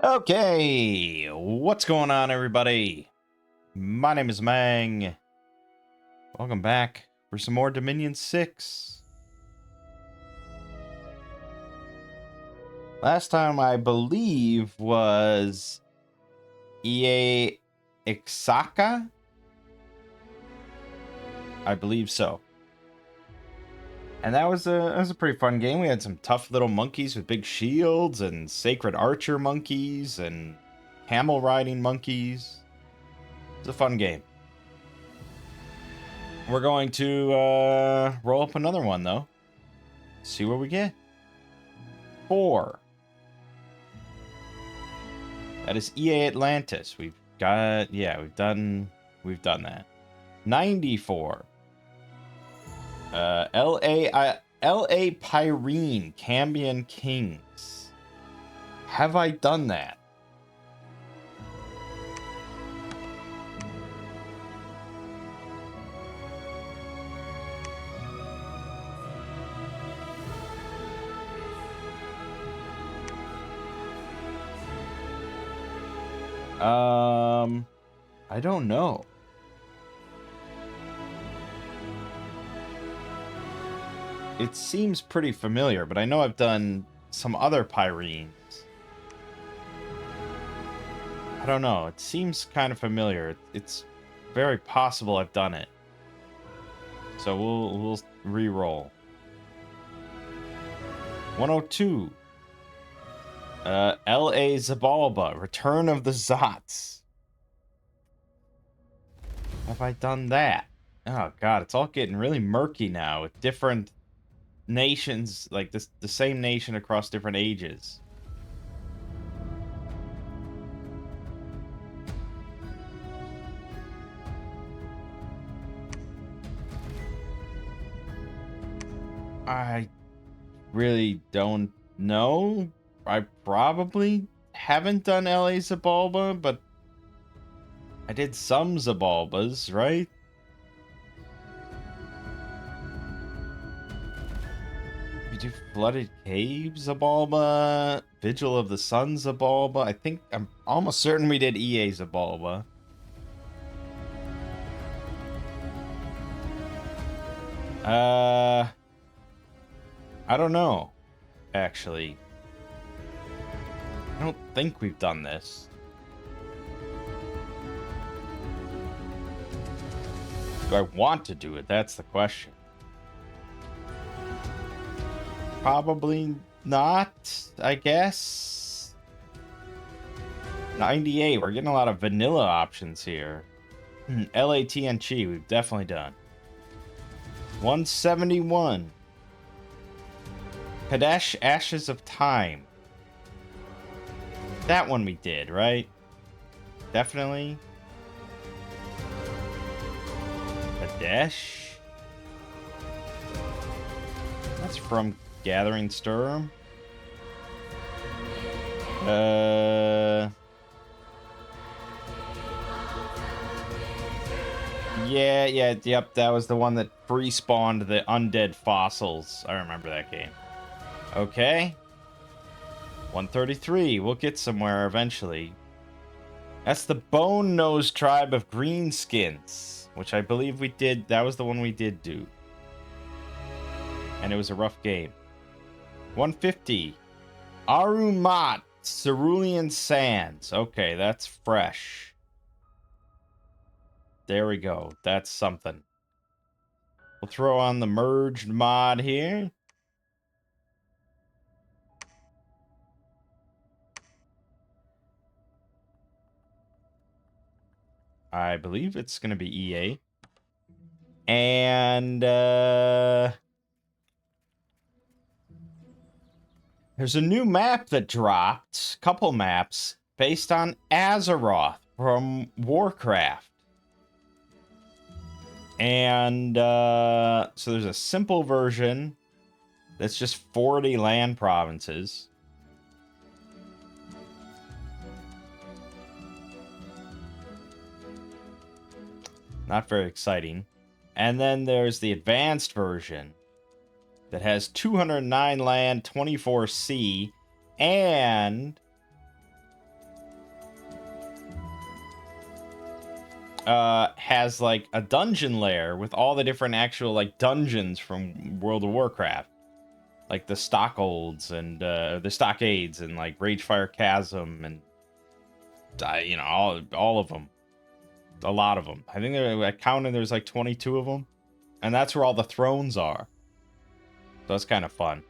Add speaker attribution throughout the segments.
Speaker 1: Okay, what's going on, everybody? My name is Mangg. Welcome back for some more Dominion 6. Last time, I believe, was EA Ixaka? I believe so. And that was a pretty fun game. We had some tough little monkeys with big shields and sacred archer monkeys and camel riding monkeys. It's a fun game. We're going to roll up another one, though. See what we get. 4. That is EA Atlantis. We've got, yeah, we've done that. 94. LA Pyrene, Cambion Kings. Have I done that? I don't know. It seems pretty familiar, but I know I've done some other Pyrenes. I don't know. It seems kind of familiar. It's very possible I've done it. So we'll re-roll. 102. L.A. Zabalba, Return of the Zots. Have I done that? Oh god, it's all getting really murky now with different nations, like the same nation across different ages. I really don't know. I probably haven't done LA Zabalba, but I did some Zabalbas, right? We do Flooded Caves Zabalba, Vigil of the Sun Zabalba. I think I'm almost certain we did EA Zabalba. I don't know, actually. I don't think we've done this. Do I want to do it? That's the question. Probably not, I guess. 98. We're getting a lot of vanilla options here. LATNG, we've definitely done. 171. Kadesh Ashes of Time. That one we did, right? Definitely. Kadesh? That's from Gathering Sturm. Yep, that was the one that free-spawned the undead fossils. I remember that game. Okay. 133. We'll get somewhere eventually. That's the Bone Nose tribe of Greenskins, which I believe we did. That was the one we did do. And it was a rough game. 150. Aaru Mott, Cerulean Sands. Okay, that's fresh. There we go. That's something. We'll throw on the merged mod here. I believe it's going to be EA. And there's a new map that dropped, couple maps, based on Azeroth from Warcraft. And so there's a simple version that's just 40 land provinces. Not very exciting. And then there's the advanced version that has 209 land, 24 sea, and has like a dungeon lair with all the different actual like dungeons from World of Warcraft, like the Stockholds and the Stockades and like Ragefire Chasm and you know, all of them, a lot of them. I think I counted there's like 22 of them, and that's where all the thrones are. So that's kind of fun.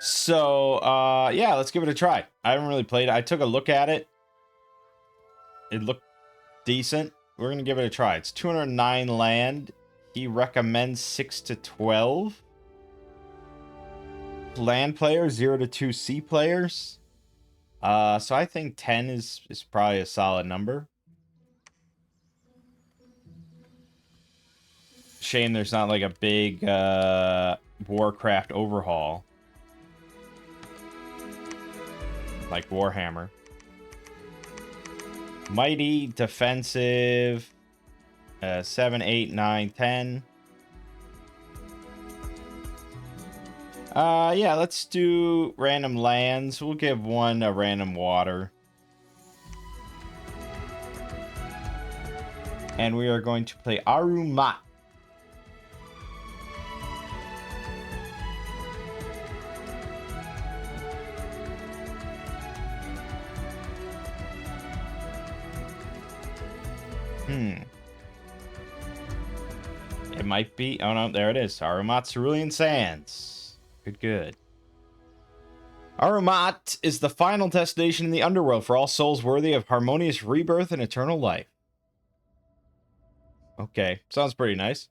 Speaker 1: So, yeah, let's give it a try. I haven't really played it. I took a look at it. It looked decent. We're going to give it a try. It's 209 land. He recommends 6 to 12. Land players, 0 to 2 C players. So I think 10 is probably a solid number. Shame there's not like a big Warcraft overhaul. Like Warhammer. Mighty, defensive, 7, 8, 9, 10. Yeah, let's do random lands. We'll give one a random water. And we are going to play Aaru. It might be. Oh no, there it is. Arumat Cerulean Sands. Good. Arumat is the final destination in the underworld for all souls worthy of harmonious rebirth and eternal life. Okay, sounds pretty nice.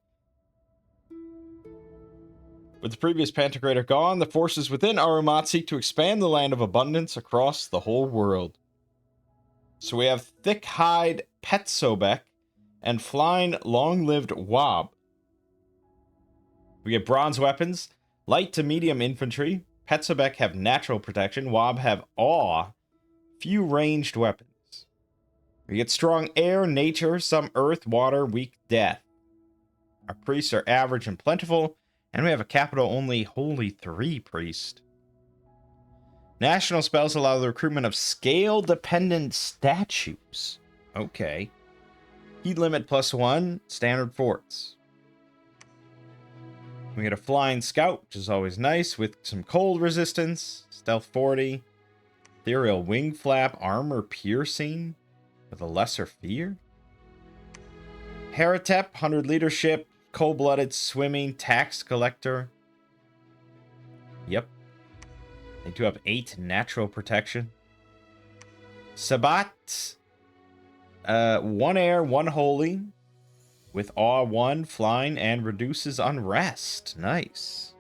Speaker 1: With the previous Pantocrator gone, the forces within Arumat seek to expand the land of abundance across the whole world. So we have Thick-Hide Petsobek and Flying Long-Lived Wob. We get bronze weapons, light to medium infantry. Petsobek have natural protection. Wob have awe, few ranged weapons. We get strong air, nature, some earth, water, weak death. Our priests are average and plentiful, and we have a capital only Holy 3 priest. National spells allow the recruitment of scale-dependent statues. Okay. Heat limit +1, standard forts. We get a flying scout, which is always nice, with some cold resistance, stealth 40, ethereal wing flap, armor piercing, with a lesser fear. Heratep, 100 leadership, cold-blooded swimming, tax collector. Yep. They do have 8 natural protection. Sabat, 1 air, 1 holy, with awe 1, flying, and reduces unrest. Nice.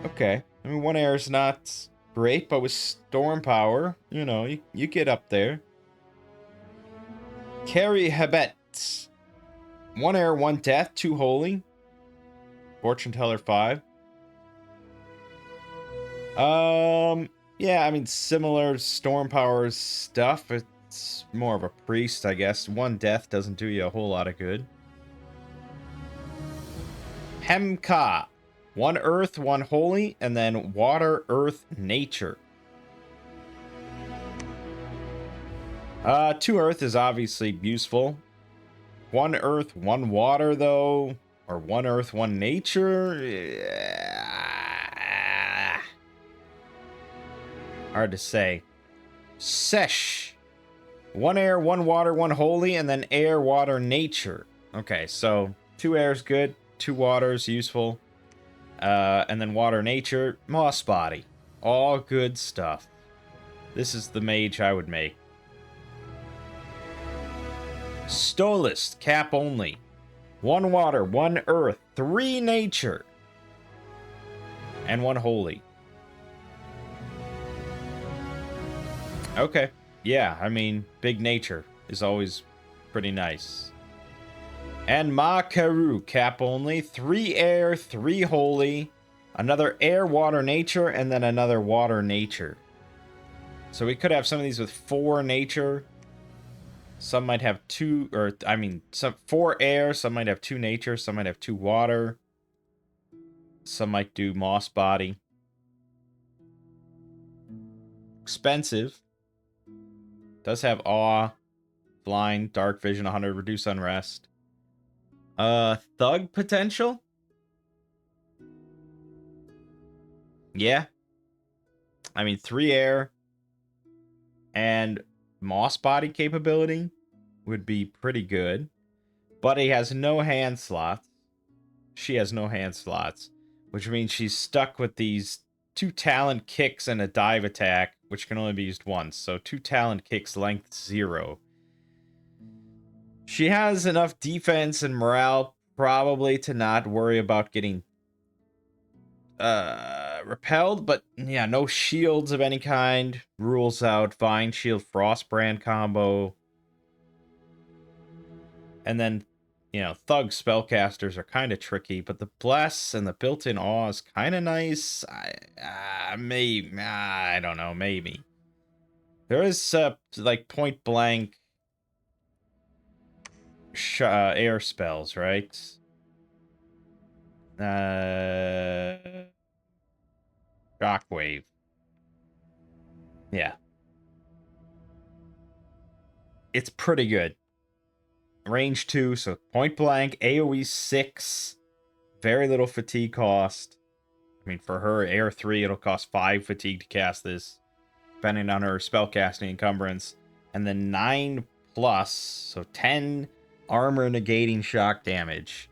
Speaker 1: Okay. I mean, 1 air is not great, but with storm power, you know, you get up there. Carry Hebet. 1 air, 1 death, 2 holy. Fortune Teller 5. Yeah, I mean, similar storm power stuff. It's more of a priest, I guess. 1 death doesn't do you a whole lot of good. Hemka. 1 earth, 1 holy, and then water, earth, nature. 2 earth is obviously useful. 1 earth, 1 water, though. Or 1 earth, 1 nature. Hard to say. Sesh. 1 air, 1 water, 1 holy, and then air, water, nature. Okay, so 2 airs good, 2 waters useful, and then water, nature, moss body. All good stuff. This is the mage I would make. Stolist, cap only. 1 water, 1 earth, 3 nature, and 1 holy. Okay. Yeah, I mean, big nature is always pretty nice. And Makaru, cap only. 3 air, 3 holy. Another air, water, nature, and then another water, nature. So we could have some of these with 4 nature. Some might have two, or I mean, some 4 air. Some might have 2 nature. Some might have 2 water. Some might do moss body. Expensive. Does have awe, blind, dark vision, 100, reduce unrest. Thug potential? Yeah. I mean, 3 air and moss body capability would be pretty good. But he has no hand slots. She has no hand slots, which means she's stuck with these 2 talent kicks and a dive attack, which can only be used once. So 2 talent kicks, length 0. She has enough defense and morale probably to not worry about getting repelled, but yeah, no shields of any kind. Rules out Vine Shield Frostbrand combo. And then, you know, Thug spellcasters are kind of tricky, but the Bless and the built-in Awe is kind of nice. I don't know, maybe. There is, like, point blank air spells, right? Shockwave. Yeah. It's pretty good. Range 2, so point blank, AoE 6, very little fatigue cost. I mean, for her, Air 3, it'll cost 5 fatigue to cast this, depending on her spellcasting encumbrance. And then 9 plus, so 10 armor negating shock damage.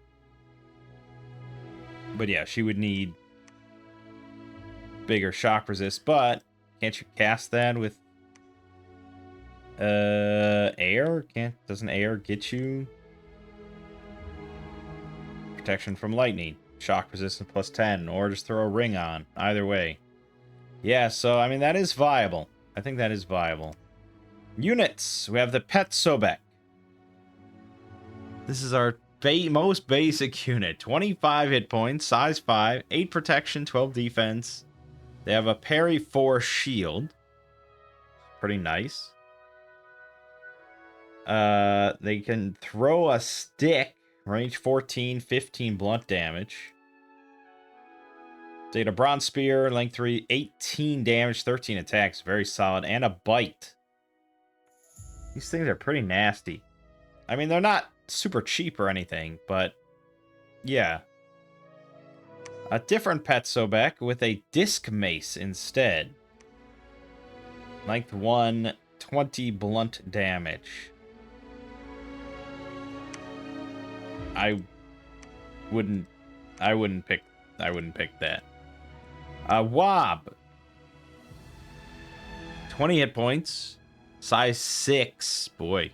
Speaker 1: But yeah, she would need bigger shock resist, but can't you cast that with air? Doesn't air get you protection from lightning, shock resistance plus 10, or just throw a ring on? Either way. Yeah, so I mean that is viable. I think that is viable. Units. We have the Pet Sobek. This is our most basic unit. 25 hit points, size 5, 8 protection, 12 defense. They have a parry 4 shield. Pretty nice. They can throw a stick, range 14, 15 blunt damage. They get a bronze spear, length 3, 18 damage, 13 attacks, very solid, and a bite. These things are pretty nasty. I mean, they're not super cheap or anything, but yeah. A different Pet Sobek with a disc mace instead. Length 1, 20 blunt damage. I wouldn't pick that. Wob. 20 hit points. Size 6. Boy.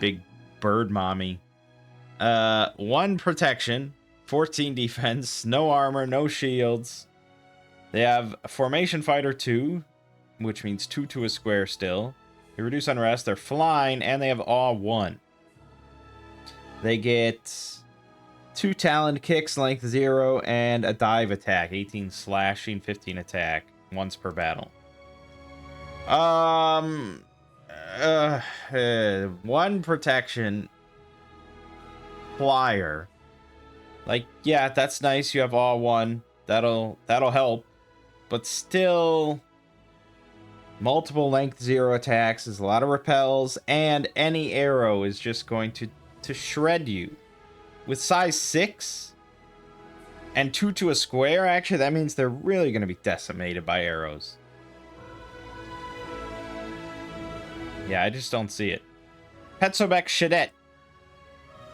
Speaker 1: Big bird mommy. 1 protection. 14 defense. No armor. No shields. They have Formation Fighter 2, which means 2 to a square still. They reduce unrest. They're flying, and they have Awe 1. They get 2 talent kicks, length 0, and a dive attack. 18 slashing, 15 attack. Once per battle. 1 protection. Flyer. Like, yeah, that's nice. You have Awe 1. That'll help. But still, multiple length 0 attacks is a lot of repels, and any arrow is just going to shred you. With size 6 and 2 to a square, actually, that means they're really going to be decimated by arrows. Yeah, I just don't see it. Pet Sobek Shadette.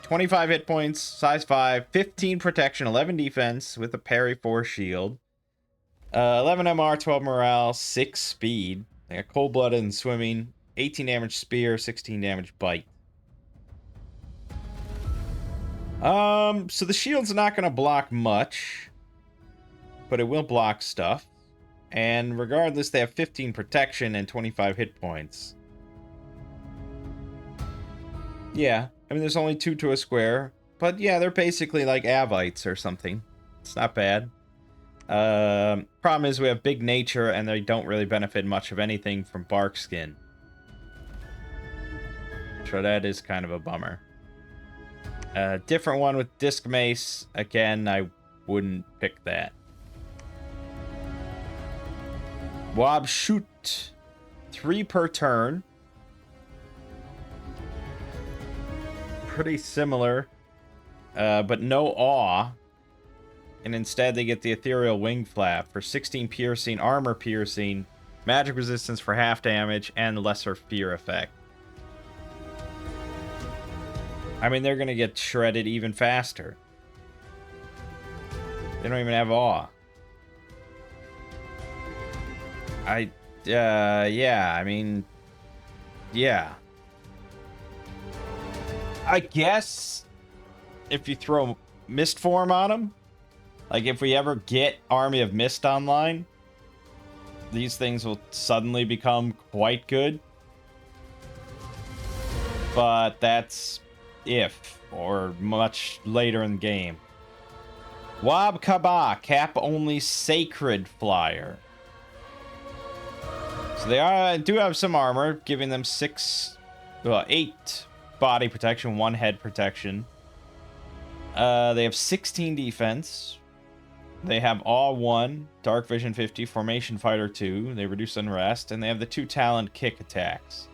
Speaker 1: 25 hit points, size 5, 15 protection, 11 defense with a parry 4 shield. 11 MR, 12 morale, 6 speed. They got cold-blooded and swimming. 18 damage spear, 16 damage bite. So the shield's not going to block much, but it will block stuff. And regardless, they have 15 protection and 25 hit points. Yeah, I mean, there's only 2 to a square, but yeah, they're basically like Avites or something. It's not bad. Problem is we have big nature, and they don't really benefit much of anything from bark skin. Ultra. That is kind of a bummer. Different one with Disc Mace. Again, I wouldn't pick that. Wob Shoot. 3 per turn. Pretty similar. But no Awe. And instead they get the Ethereal Wing Flap for 16 piercing, armor piercing, magic resistance for half damage, and lesser fear effect. I mean, they're going to get shredded even faster. They don't even have Awe. Yeah, I mean, yeah. I guess if you throw Mist Form on them, like if we ever get Army of Mist online, these things will suddenly become quite good. But that's if, or much later in the game. Wob Kaba, cap only Sacred Flyer. So they do have some armor, giving them 8 body protection, 1 head protection. They have 16 defense. They have Awe 1, Dark Vision 50, Formation Fighter 2. They reduce Unrest, and they have the 2 Talent Kick attacks.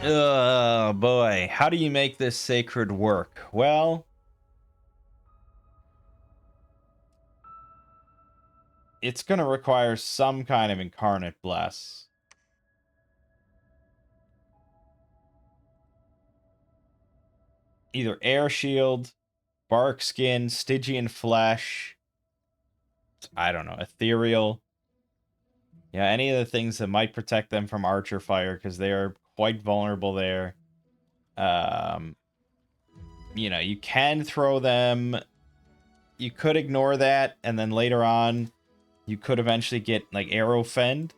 Speaker 1: Oh boy, how do you make this Sacred work? Well, it's going to require some kind of Incarnate Bless. Either Air Shield, Bark Skin, Stygian Flesh, I don't know, Ethereal. Yeah, any of the things that might protect them from Archer Fire, because they are quite vulnerable there. You know, you can throw them. You could ignore that, and then later on, you could eventually get, like, Arrow Fend.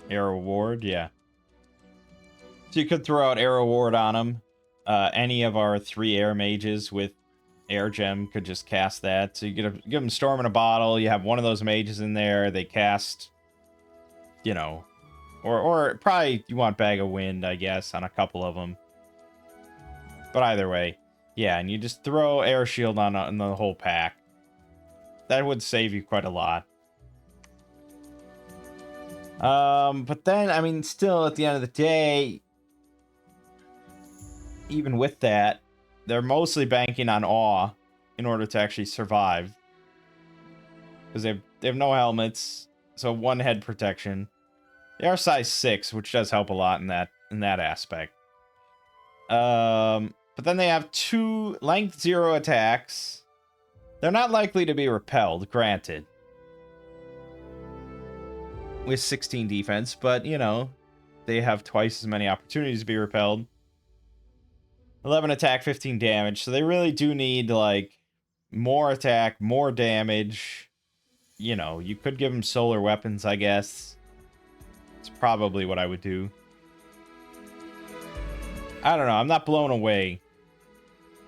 Speaker 1: Arrow Ward, yeah. So you could throw out Arrow Ward on them. Any of our 3 air mages with Air Gem could just cast that. So you give them Storm in a Bottle. You have one of those mages in there. They cast, you know, or probably you want Bag of Wind, I guess, on a couple of them. But either way, yeah, and you just throw Air Shield on the whole pack. That would save you quite a lot. But then, I mean, still, at the end of the day, even with that, they're mostly banking on Awe in order to actually survive. Because they have no helmets, so 1 head protection. They are size 6, which does help a lot in that aspect. But then they have 2 length 0 attacks. They're not likely to be repelled, granted. With 16 defense, but, you know, they have twice as many opportunities to be repelled. 11 attack, 15 damage, so they really do need, like, more attack, more damage. You know, you could give them solar weapons, I guess. It's probably what I would do. I don't know, I'm not blown away.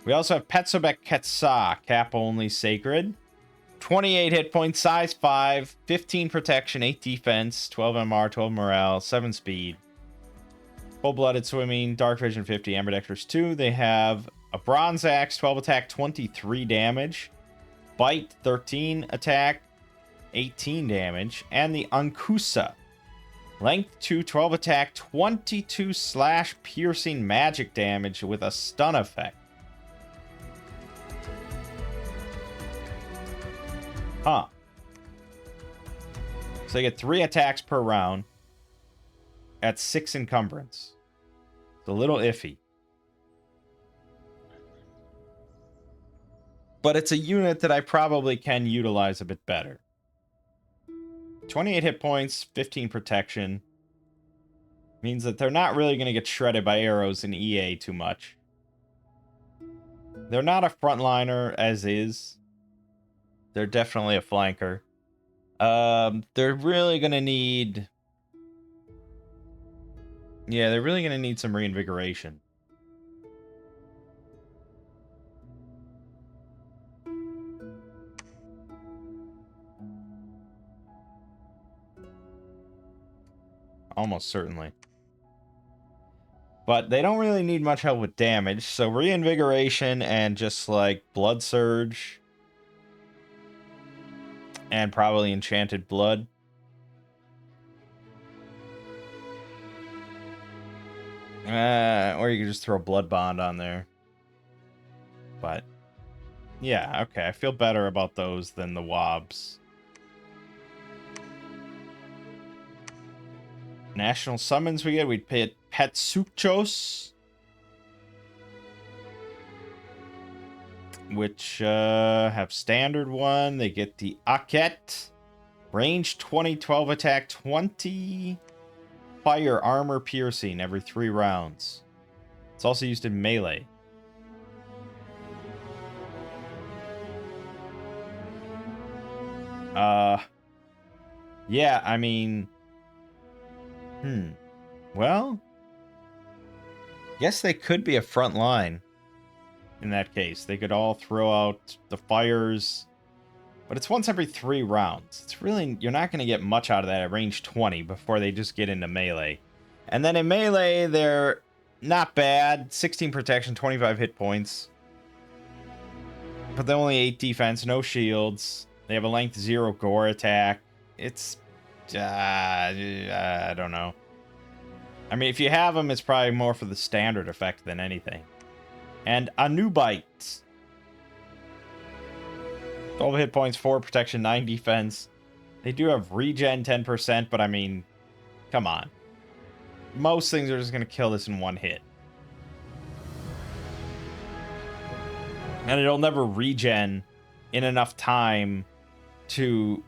Speaker 1: We also have Petsobek Ketsa, cap only Sacred. 28 hit points, size 5, 15 protection, 8 defense, 12 MR, 12 morale, 7 speed. Full-blooded swimming, Dark Vision 50, Ambidextrous 2. They have a Bronze Axe, 12 attack, 23 damage. Bite, 13 attack, 18 damage. And the Ankusa. Length 2, 12 attack, 22 slash piercing magic damage with a stun effect. Huh. So they get 3 attacks per round at 6 encumbrance. It's a little iffy. But it's a unit that I probably can utilize a bit better. 28 hit points, 15 protection. Means that they're not really going to get shredded by arrows in EA too much. They're not a frontliner as is. They're definitely a flanker. They're really going to need... Yeah, they're really going to need some reinvigoration. Almost certainly. But they don't really need much help with damage, so Reinvigoration and just, like, Blood Surge. And probably Enchanted Blood. Or you could just throw Blood Bond on there. But, yeah, okay. I feel better about those than the Wobs. National summons we get. We'd pay Petsuchos. Which have standard one. They get the Aket. Range 20, 12 attack 20. Fire armor piercing every 3 rounds. It's also used in melee. Yeah, I mean... Well... Guess they could be a front line. In that case. They could all throw out the fires... But it's once every 3 rounds. It's really... You're not going to get much out of that at range 20 before they just get into melee. And then in melee, they're not bad. 16 protection, 25 hit points. But they're only 8 defense, no shields. They have a length 0 gore attack. It's... I don't know. I mean, if you have them, it's probably more for the standard effect than anything. And Anubite. 12 hit points, 4 protection, 9 defense. They do have regen 10%, but I mean, come on. Most things are just going to kill this in 1 hit. And it'll never regen in enough time to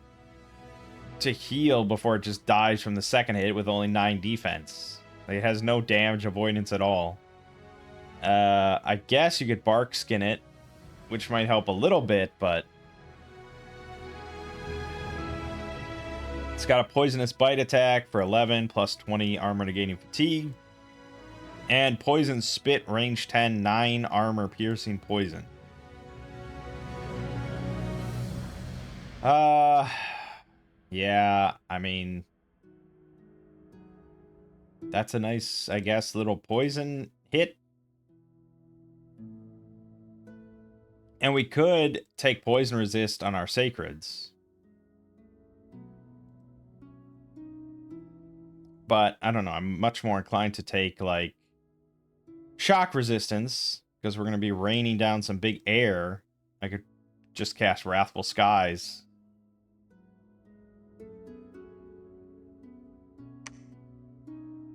Speaker 1: heal before it just dies from the second hit with only 9 defense. Like, it has no damage avoidance at all. I guess you could bark skin it, which might help a little bit, but it's got a poisonous bite attack for 11 plus 20 armor negating fatigue. And poison spit range 10, 9 armor piercing poison. Yeah, I mean, that's a nice, I guess, little poison hit. And we could take poison resist on our sacreds. But, I don't know, I'm much more inclined to take, like, shock resistance, because we're going to be raining down some big air. I could just cast Wrathful Skies.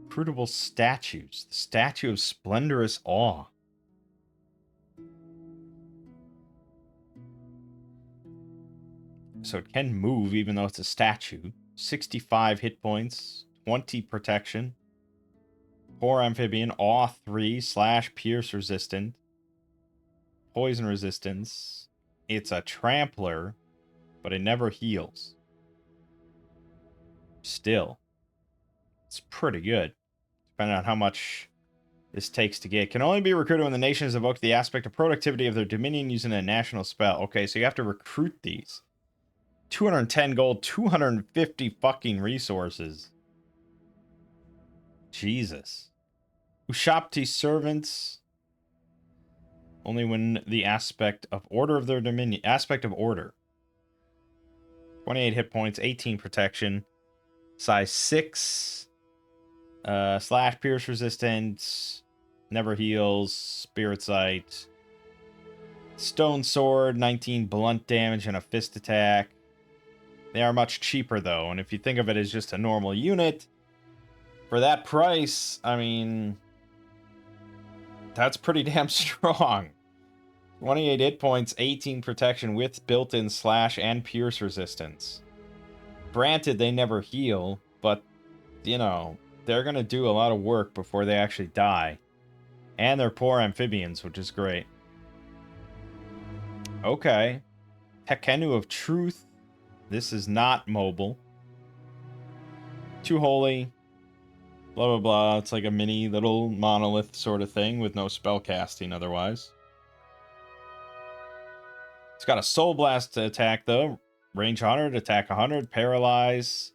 Speaker 1: Recruitable statues. The Statue of Splendorous Awe. So it can move even though it's a statue. 65 hit points. 20 protection. 4 amphibian. Awe 3 / pierce resistant. Poison resistance. It's a trampler, but it never heals. Still. It's pretty good. Depending on how much this takes to get. Can only be recruited when the nation has evoked the aspect of productivity of their dominion using a national spell. Okay, so you have to recruit these. 210 gold, 250 fucking resources. Jesus. Ushapti servants. Only when the aspect of order of their dominion. Aspect of order. 28 hit points, 18 protection. Size 6. / pierce resistance. Never heals. Spirit sight. Stone sword, 19 blunt damage and a fist attack. They are much cheaper though, and if you think of it as just a normal unit, for that price, I mean, that's pretty damn strong. 28 hit points, 18 protection with built-in / and pierce resistance. Granted, they never heal, but, you know, they're going to do a lot of work before they actually die. And they're poor amphibians, which is great. Okay. Tekenu of Truth. This is not mobile. Too holy. Blah, blah, blah. It's like a mini little monolith sort of thing with no spell casting otherwise. It's got a Soul Blast to attack, though. Range 100, attack 100, paralyze.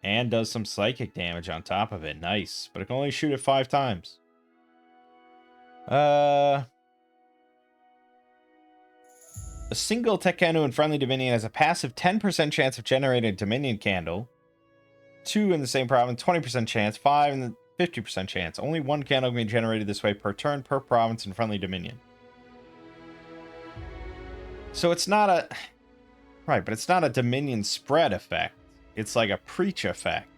Speaker 1: And does some psychic damage on top of it. Nice. But it can only shoot it 5 times. A single Tekenu in friendly Dominion has a passive 10% chance of generating a Dominion candle. 2 in the same province, 20% chance. 5 in the 50% chance. Only 1 candle can be generated this way per turn per province in friendly Dominion. So it's not a... Right, but it's not a Dominion spread effect. It's like a preach effect.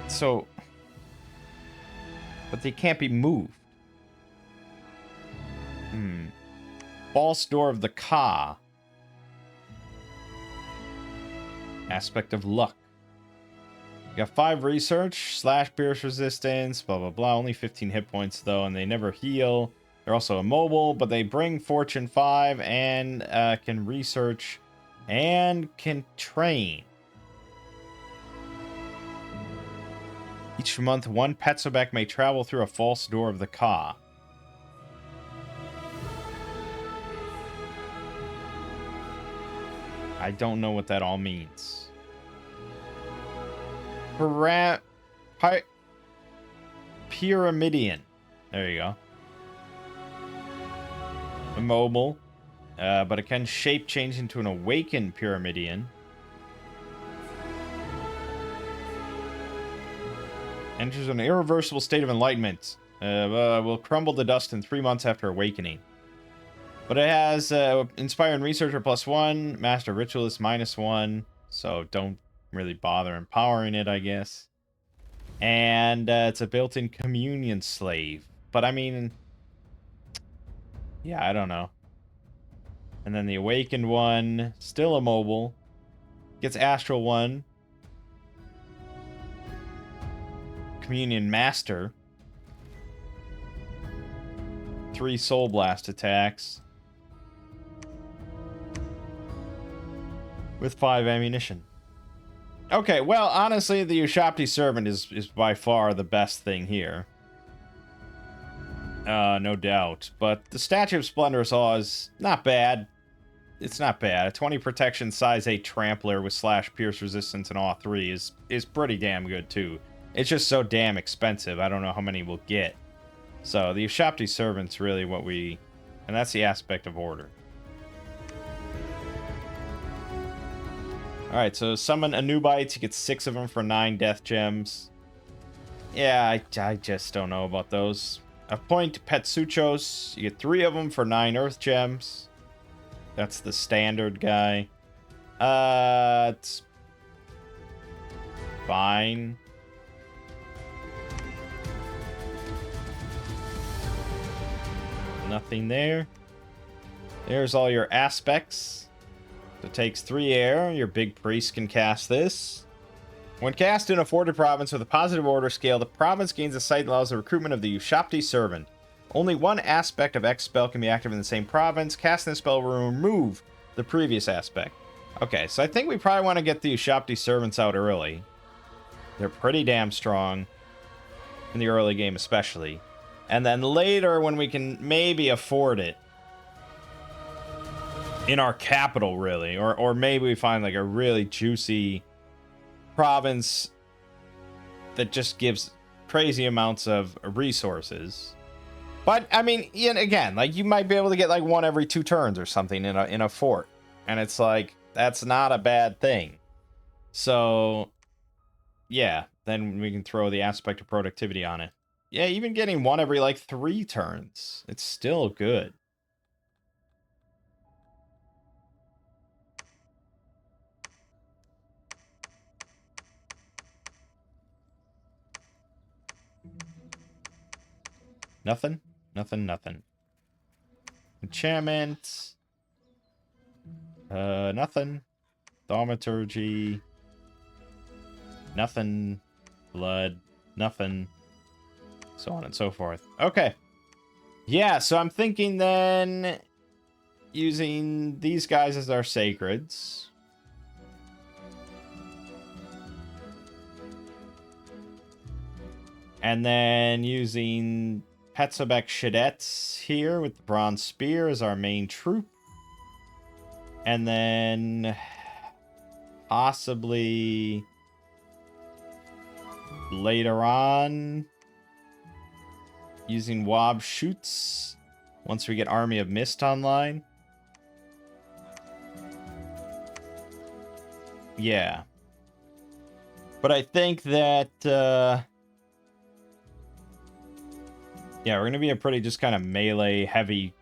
Speaker 1: So... But they can't be moved. False Door of the Ka. Aspect of Luck. You got 5 research, / pierce resistance, blah, blah, blah. Only 15 hit points, though, and they never heal. They're also immobile, but they bring Fortune 5 and can research and can train. Each month, 1 Petsobek may travel through a false door of the Ka. I don't know what that all means. Pyramidian. There you go. Immobile. But it can shape change into an awakened Pyramidian. Enters an irreversible state of enlightenment. Will crumble to dust in 3 months after awakening. But it has Inspired Researcher +1, Master Ritualist -1. So don't really bother empowering it, I guess. And it's a built-in Communion Slave. But I mean... Yeah, I don't know. And then the Awakened one, still immobile. Gets Astral 1. Communion Master. 3 Soul Blast attacks. With 5 ammunition. Okay, well, honestly, the Ushapti Servant is by far the best thing here. No doubt. But the Statue of Splendorous Awe is not bad. It's not bad. A 20 protection size 8 trampler with / pierce resistance and Awe 3 is pretty damn good, too. It's just so damn expensive. I don't know how many we'll get. So, the Ushapti Servant's really what we... And that's the aspect of order. Alright, so summon Anubites. You get 6 of them for 9 death gems. Yeah, I just don't know about those. Appoint Petsuchos. You get 3 of them for 9 earth gems. That's the standard guy. It's fine. Nothing there. There's all your aspects. It takes 3 air. Your big priest can cast this. When cast in a forted province with a positive order scale, the province gains a sight that allows the recruitment of the Ushapti Servant. Only 1 aspect of X spell can be active in the same province. Casting the spell will remove the previous aspect. Okay, so I think we probably want to get the Ushapti Servants out early. They're pretty damn strong. In the early game especially. And then later, when we can maybe afford it. In our capital, really. Or maybe we find like a really juicy province that just gives crazy amounts of resources. But, I mean, again, like, you might be able to get like 1 every 2 turns or something in a fort. And it's like, that's not a bad thing. So, yeah, then we can throw the aspect of productivity on it. Yeah, even getting 1 every like 3 turns, it's still good. Nothing? Nothing. Enchantment. Nothing. Thaumaturgy. Nothing. Blood. Nothing. So on and so forth. Okay. Yeah, so I'm thinking then using these guys as our sacreds. And then using Petsobek Shadets here with the Bronze Spear as our main troop. And then possibly later on using Wob Shoots once we get Army of Mist online. Yeah. But I think that, yeah, we're going to be a pretty just kind of melee-heavy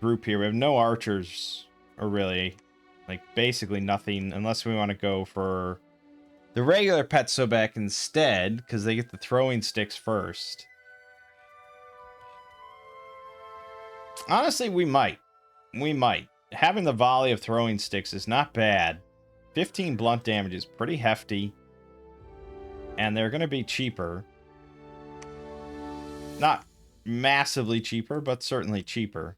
Speaker 1: group here. We have no archers, or really, like, basically nothing, unless we want to go for the regular Pet Sobek instead, because they get the throwing sticks first. Honestly, we might. We might. Having the volley of throwing sticks is not bad. 15 blunt damage is pretty hefty. And they're going to be cheaper. Not massively cheaper, but certainly cheaper.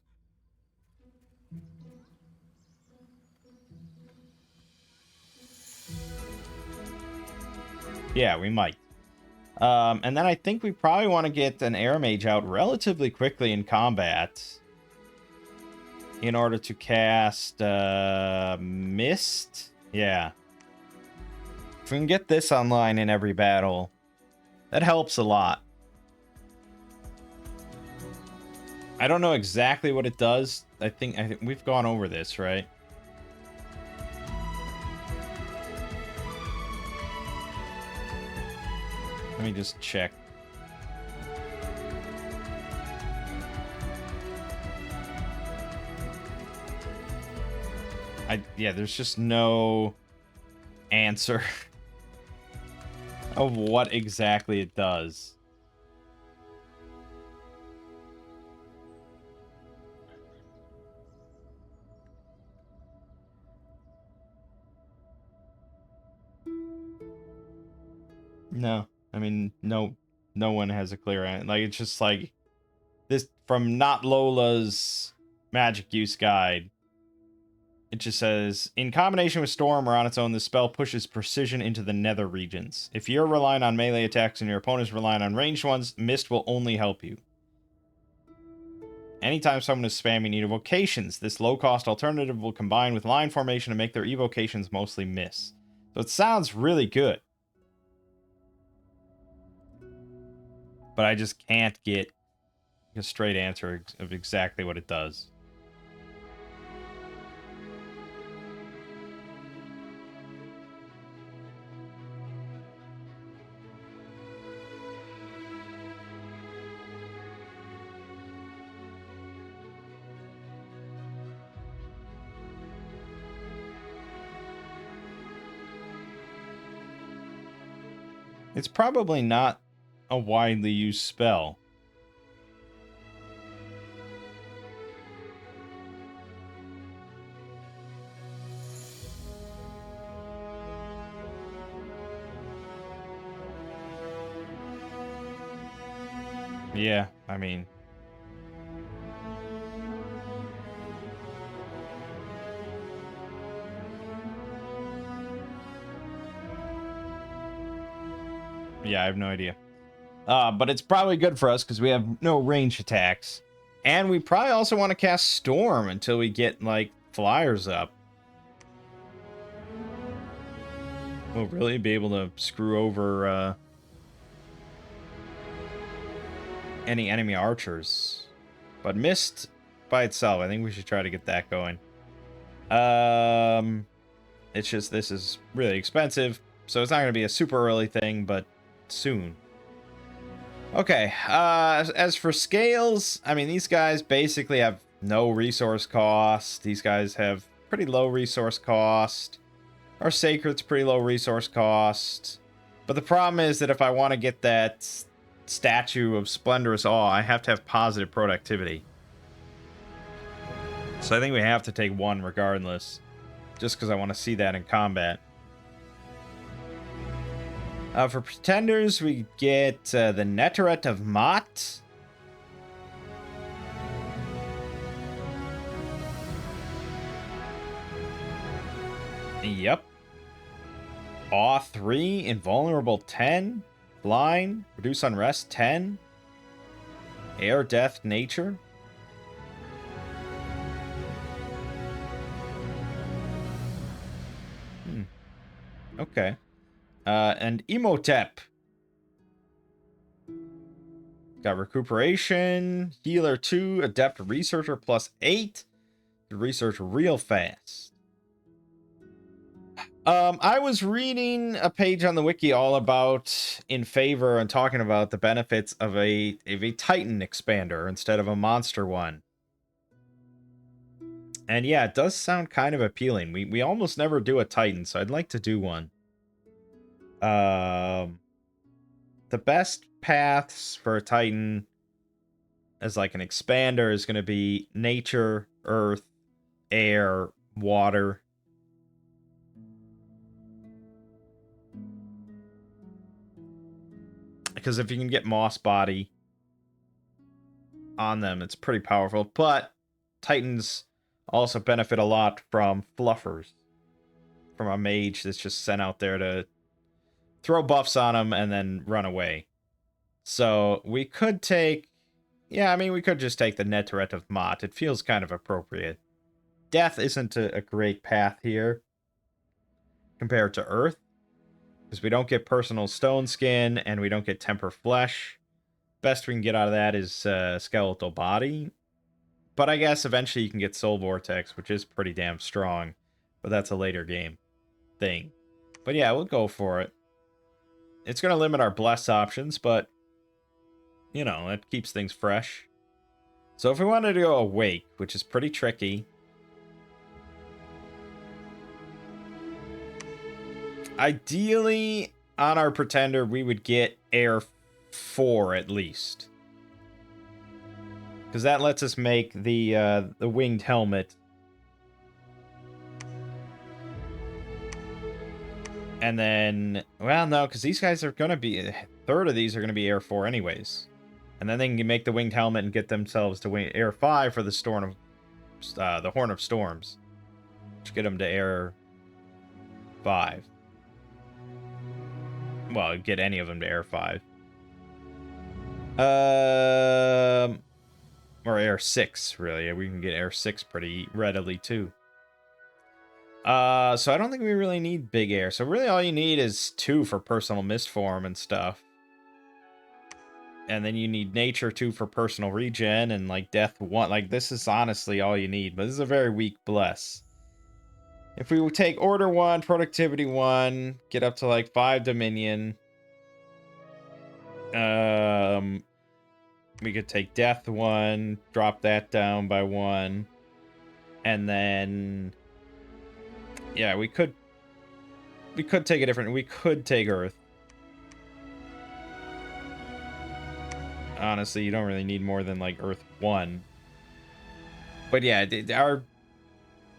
Speaker 1: Yeah, we might. And then I think we probably want to get an Air Mage out relatively quickly in combat. In order to cast Mist. Yeah. If we can get this online in every battle, that helps a lot. I don't know exactly what it does. I think we've gone over this, right? Let me just check. Yeah, there's just no answer of what exactly it does. No, I mean, no one has a clear answer. Like, it's just like this from Not Lola's Magic Use Guide. It just says, in combination with Storm or on its own, this spell pushes precision into the nether regions. If you're relying on melee attacks and your opponent's relying on ranged ones, Mist will only help you. Anytime someone is spamming evocations, this low-cost alternative will combine with line formation to make their evocations mostly miss. So it sounds really good. But I just can't get a straight answer of exactly what it does. It's probably not a widely used spell. Yeah, I mean... yeah, I have no idea. But it's probably good for us because we have no range attacks. And we probably also want to cast Storm until we get, like, flyers up. We'll really be able to screw over any enemy archers. But Mist by itself, I think we should try to get that going. It's just this is really expensive, so it's not going to be a super early thing, but soon. Okay, as for scales, I mean, these guys basically have no resource cost. These guys have pretty low resource cost. Our Sacred's pretty low resource cost. But the problem is that if I want to get that statue of Splendorous Awe, I have to have positive productivity. So I think we have to take one regardless, just because I want to see that in combat. For Pretenders, we get the Neteret of Mott. Yep. Awe 3, Invulnerable 10, Blind, Reduce Unrest 10, Air, Death, Nature. Okay. And Emotep. Got Recuperation, Healer 2, Adept Researcher +8. You research real fast. I was reading a page on the wiki all about in favor and talking about the benefits of a Titan expander instead of a monster one. And yeah, it does sound kind of appealing. We almost never do a Titan, so I'd like to do one. The best paths for a Titan as like an expander is going to be nature, earth, air, water. Because if you can get Moss Body on them, it's pretty powerful. But Titans also benefit a lot from fluffers. From a mage that's just sent out there to throw buffs on them and then run away. So we could take... Yeah, I mean, we could just take the Neteret of Mott. It feels kind of appropriate. Death isn't a great path here compared to Earth. Because we don't get personal stone skin and we don't get temper flesh. Best we can get out of that is skeletal body. But I guess eventually you can get Soul Vortex, which is pretty damn strong. But that's a later game thing. But yeah, we'll go for it. It's going to limit our bless options, but, you know, it keeps things fresh. So if we wanted to go Awake, which is pretty tricky. Ideally, on our Pretender, we would get Air 4 at least. Because that lets us make the winged helmet. And then, well, no, because these guys are going to be, a third of these are going to be Air 4 anyways. And then they can make the winged helmet and get themselves to Air 5 for the the Horn of Storms. Which get them to Air 5. Well, get any of them to Air 5. Or Air 6, really. We can get Air 6 pretty readily, too. So I don't think we really need big air. So really all you need is 2 for personal mistform and stuff. And then you need nature 2 for personal regen and like death 1. Like this is honestly all you need, but this is a very weak bless. If we would take order 1, productivity 1, get up to like 5 dominion. We could take death 1, drop that down by 1. And then yeah, we could take a different... We could take Earth. Honestly, you don't really need more than, like, Earth 1. But yeah,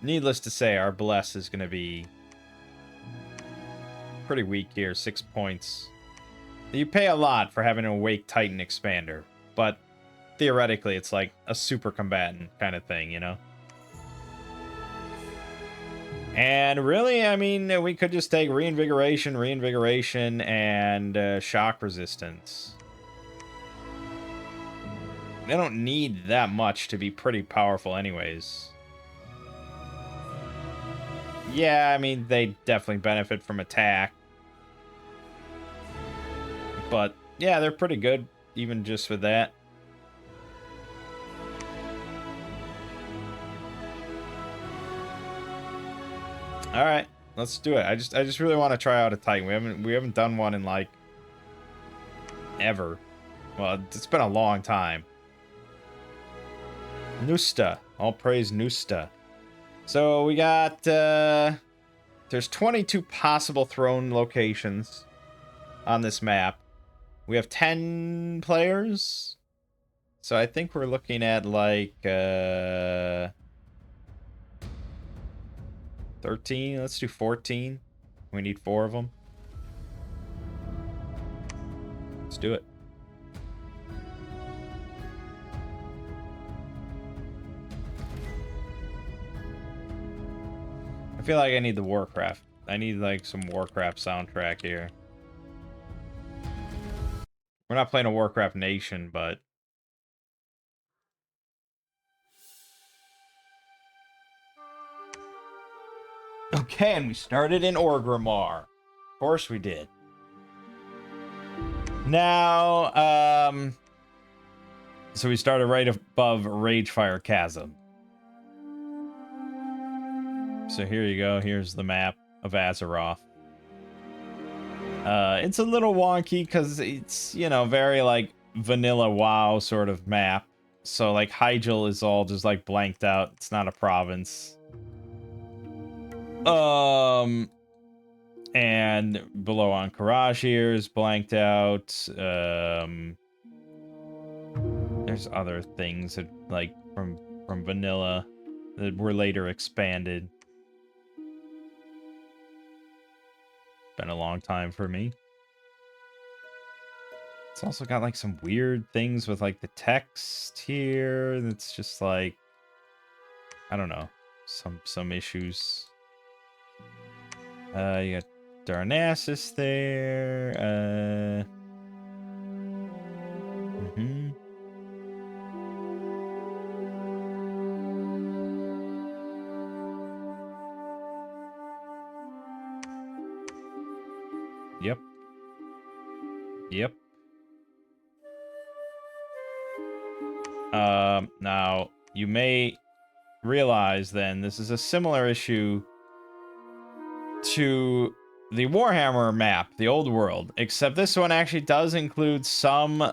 Speaker 1: needless to say, our Bless is going to be pretty weak here. 6 points. You pay a lot for having an Awake Titan Expander. But theoretically, it's like a super combatant kind of thing, you know? And really, I mean, we could just take Reinvigoration, and Shock Resistance. They don't need that much to be pretty powerful anyways. Yeah, I mean, they definitely benefit from attack. But, yeah, they're pretty good, even just with that. All right, let's do it. I just really want to try out a Titan. We haven't done one in like ever. Well, it's been a long time. Nusta, all praise Nusta. So we got there's 22 possible throne locations on this map. We have 10 players. So I think we're looking at like 13. Let's do 14. We need 4 of them. Let's do it. I feel like I need the Warcraft. I need like some Warcraft soundtrack here. We're not playing a Warcraft Nation, but... Okay, and we started in Orgrimmar. Of course we did. Now, so we started right above Ragefire Chasm. So here you go. Here's the map of Azeroth. It's a little wonky because it's, you know, very like vanilla WoW sort of map. So like Hyjal is all just like blanked out. It's not a province. And below on Karashir is blanked out. There's other things that like from vanilla that were later expanded. Been a long time for me. It's also got like some weird things with like the text here. That's just like, I don't know, some issues. You got Darnassus there. Yep. Yep. Now, you may realize then this is a similar issue to the Warhammer map, the old world, except this one actually does include some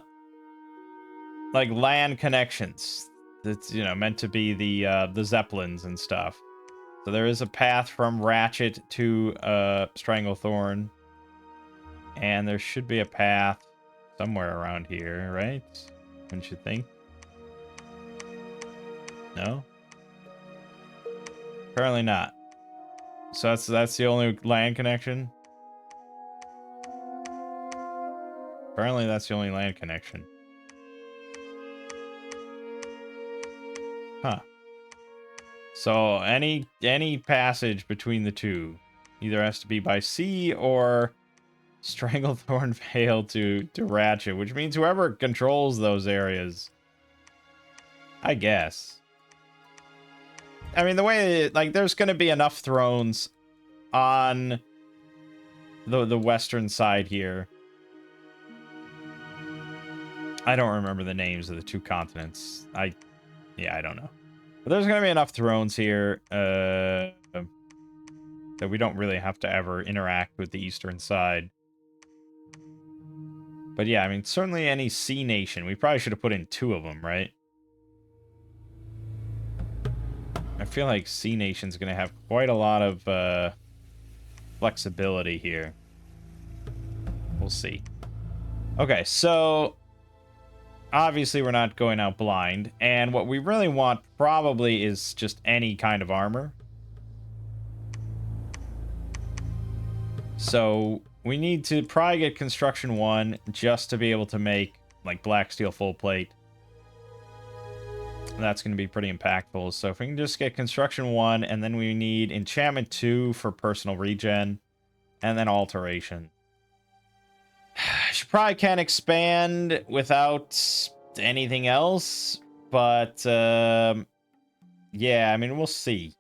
Speaker 1: like land connections. That's, you know, meant to be the Zeppelins and stuff. So there is a path from Ratchet to Stranglethorn. And there should be a path somewhere around here, right? Wouldn't you think? No? Apparently not. So that's the only land connection? Apparently that's the only land connection. Huh. So any passage between the two either has to be by sea or Stranglethorn Vale to Ratchet, which means whoever controls those areas, I guess. I mean, the way, like, there's going to be enough thrones on the western side here. I don't remember the names of the two continents. Yeah, I don't know. But there's going to be enough thrones here that we don't really have to ever interact with the eastern side. But yeah, I mean, certainly any sea nation. We probably should have put in 2 of them, right? I feel like Sea Nation's going to have quite a lot of flexibility here. We'll see. Okay, so obviously we're not going out blind, and what we really want probably is just any kind of armor. So we need to probably get Construction 1 just to be able to make like Black Steel full plate. That's going to be pretty impactful. So if we can just get Construction 1, and then we need Enchantment 2 for personal regen, and then Alteration. She probably can't expand without anything else, but yeah, I mean, we'll see.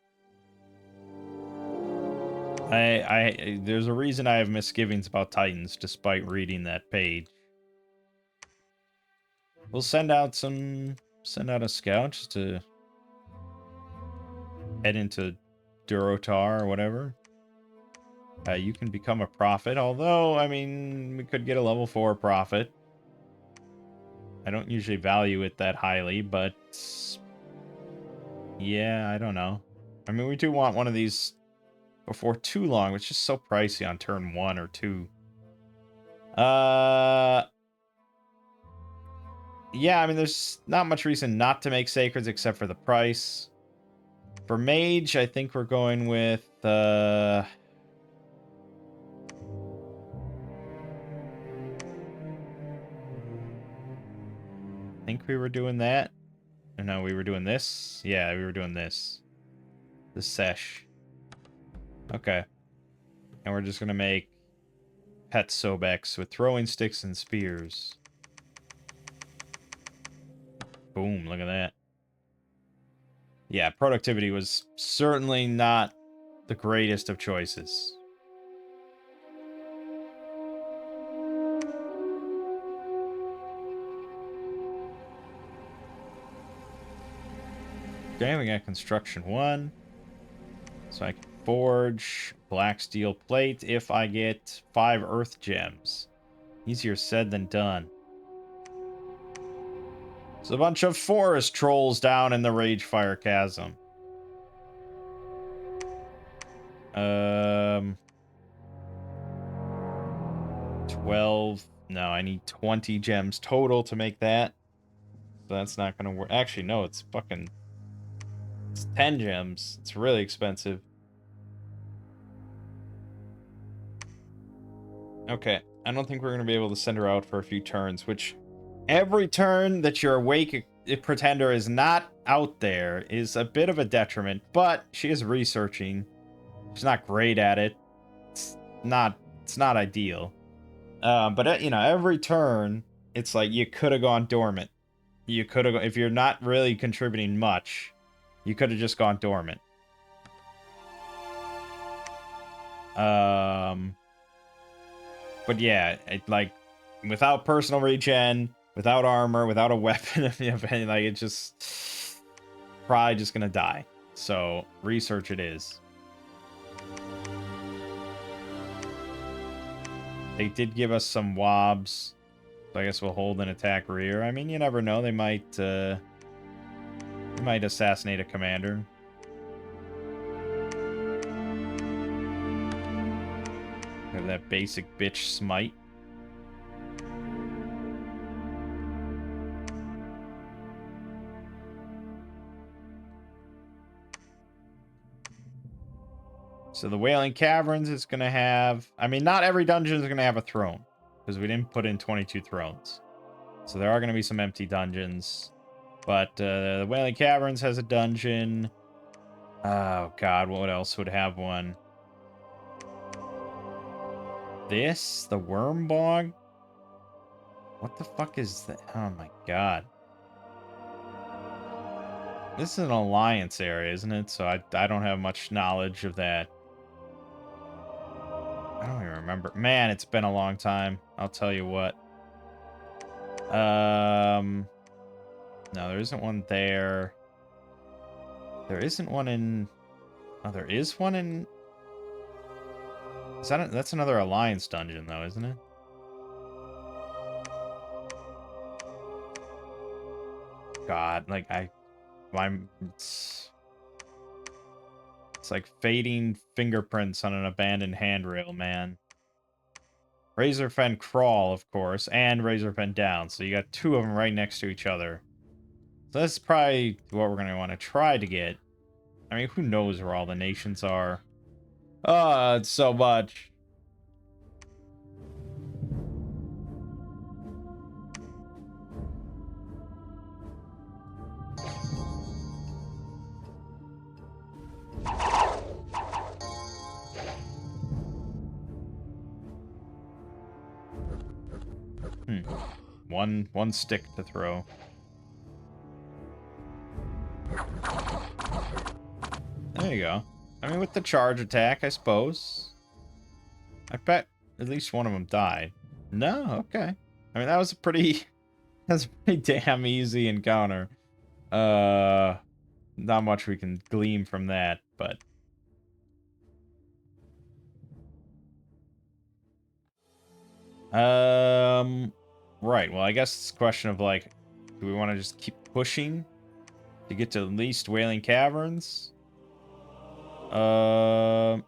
Speaker 1: There's a reason I have misgivings about Titans, despite reading that page. We'll send out a scout just to head into Durotar or whatever. You can become a prophet, although, I mean, we could get a level 4 prophet. I don't usually value it that highly, but yeah, I don't know. I mean, we do want one of these before too long. It's just so pricey on turn 1 or 2. Yeah, I mean, there's not much reason not to make Sacreds except for the price. For Mage, I think we're going with I think we were doing that. Or no, we were doing this. Yeah, we were doing this. The Sesh. Okay. And we're just gonna make Pet Sobex with throwing sticks and spears. Boom, look at that. Yeah, productivity was certainly not the greatest of choices. Okay, we got construction 1. So I can forge black steel plate if I get 5 earth gems. Easier said than done. There's a bunch of forest trolls down in the Ragefire Chasm. 12. No, I need 20 gems total to make that. So that's not gonna work. Actually, no, it's 10 gems. It's really expensive. Okay, I don't think we're gonna be able to send her out for a few turns, which every turn that you're awake, if Pretender is not out there, is a bit of a detriment, but she is researching. She's not great at it. It's not ideal. But you know, every turn, it's like you could have gone dormant. You could have, if you're not really contributing much, you could have just gone dormant. But yeah, like without personal regen, without armor, without a weapon, like it's just probably just gonna die. So research it is. They did give us some wobs, so I guess we'll hold and attack rear. I mean, you never know; they might assassinate a commander. Have that basic bitch smite. So the Wailing Caverns is going to have... I mean, not every dungeon is going to have a throne, because we didn't put in 22 thrones. So there are going to be some empty dungeons. But the Wailing Caverns has a dungeon. Oh, God, what else would have one? This? The Worm Bog? What the fuck is that? Oh, my God. This is an alliance area, isn't it? So I don't have much knowledge of that. I don't even remember. Man, it's been a long time. I'll tell you what. No, there isn't one there. There isn't one in... Oh, there is one in... Is that that's another Alliance dungeon, though, isn't it? God, like, it's like fading fingerprints on an abandoned handrail, man. Razorfen Crawl, of course, and Razorfen Down. So you got 2 of them right next to each other. So that's probably what we're going to want to try to get. I mean, who knows where all the nations are? Oh, it's so much. One stick to throw. There you go. I mean, with the charge attack, I suppose. I bet at least one of them died. No, okay. I mean, that was a pretty... That's a pretty damn easy encounter. Not much we can glean from that, but... Right, well, I guess it's a question of, like, do we want to just keep pushing to get to at least Wailing Caverns? Let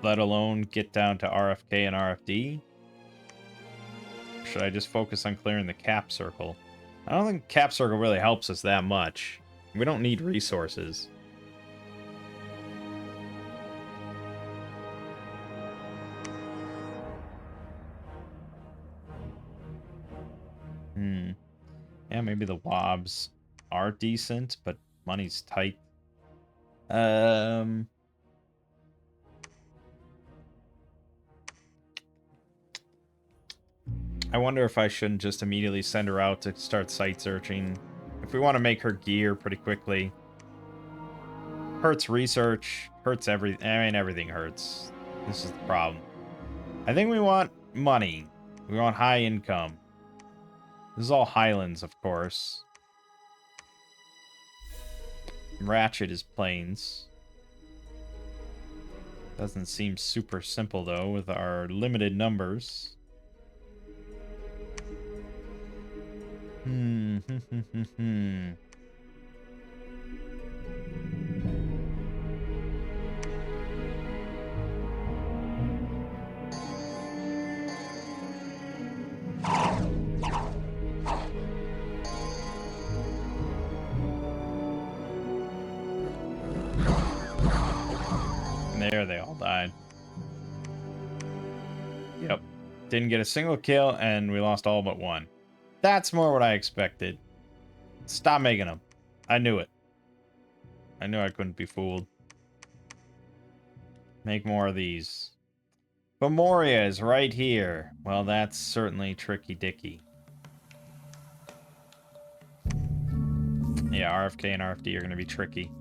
Speaker 1: alone get down to RFK and RFD? Or should I just focus on clearing the cap circle? I don't think cap circle really helps us that much. We don't need resources. Yeah, maybe the wobs are decent, but money's tight. I wonder if I shouldn't just immediately send her out to start site searching. If we want to make her gear pretty quickly. Hurts research, hurts everything. I mean, everything hurts. This is the problem. I think we want money. We want high income. This is all Highlands, of course. ratchet his planes. Doesn't seem super simple, though, with our limited numbers. There, they all died. Yep. Didn't get a single kill, and we lost all but one. That's more what I expected. Stop making them. I knew it. I knew I couldn't be fooled. Make more of these. Memoria is right here. Well, that's certainly tricky dicky. Yeah, RFK and RFD are going to be tricky.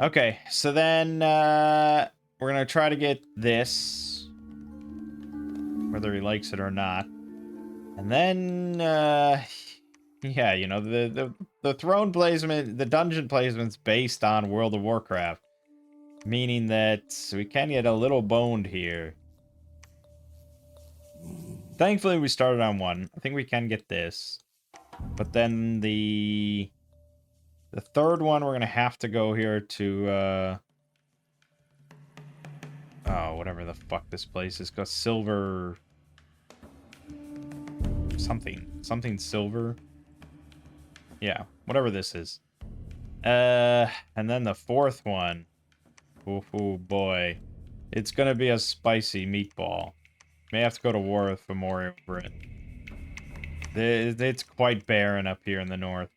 Speaker 1: Okay, so then we're going to try to get this, whether he likes it or not. And then, yeah, you know, the throne placement, the dungeon placement's based on World of Warcraft. Meaning that we can get a little boned here. Thankfully, we started on one. I think we can get this. But then the third one, we're going to have to go here to, oh, whatever the fuck this place is called. Silver... Something silver. Yeah, whatever this is. And then the fourth one. Oh boy. It's going to be a spicy meatball. May have to go to war with Memoria over it. It's quite barren up here in the north.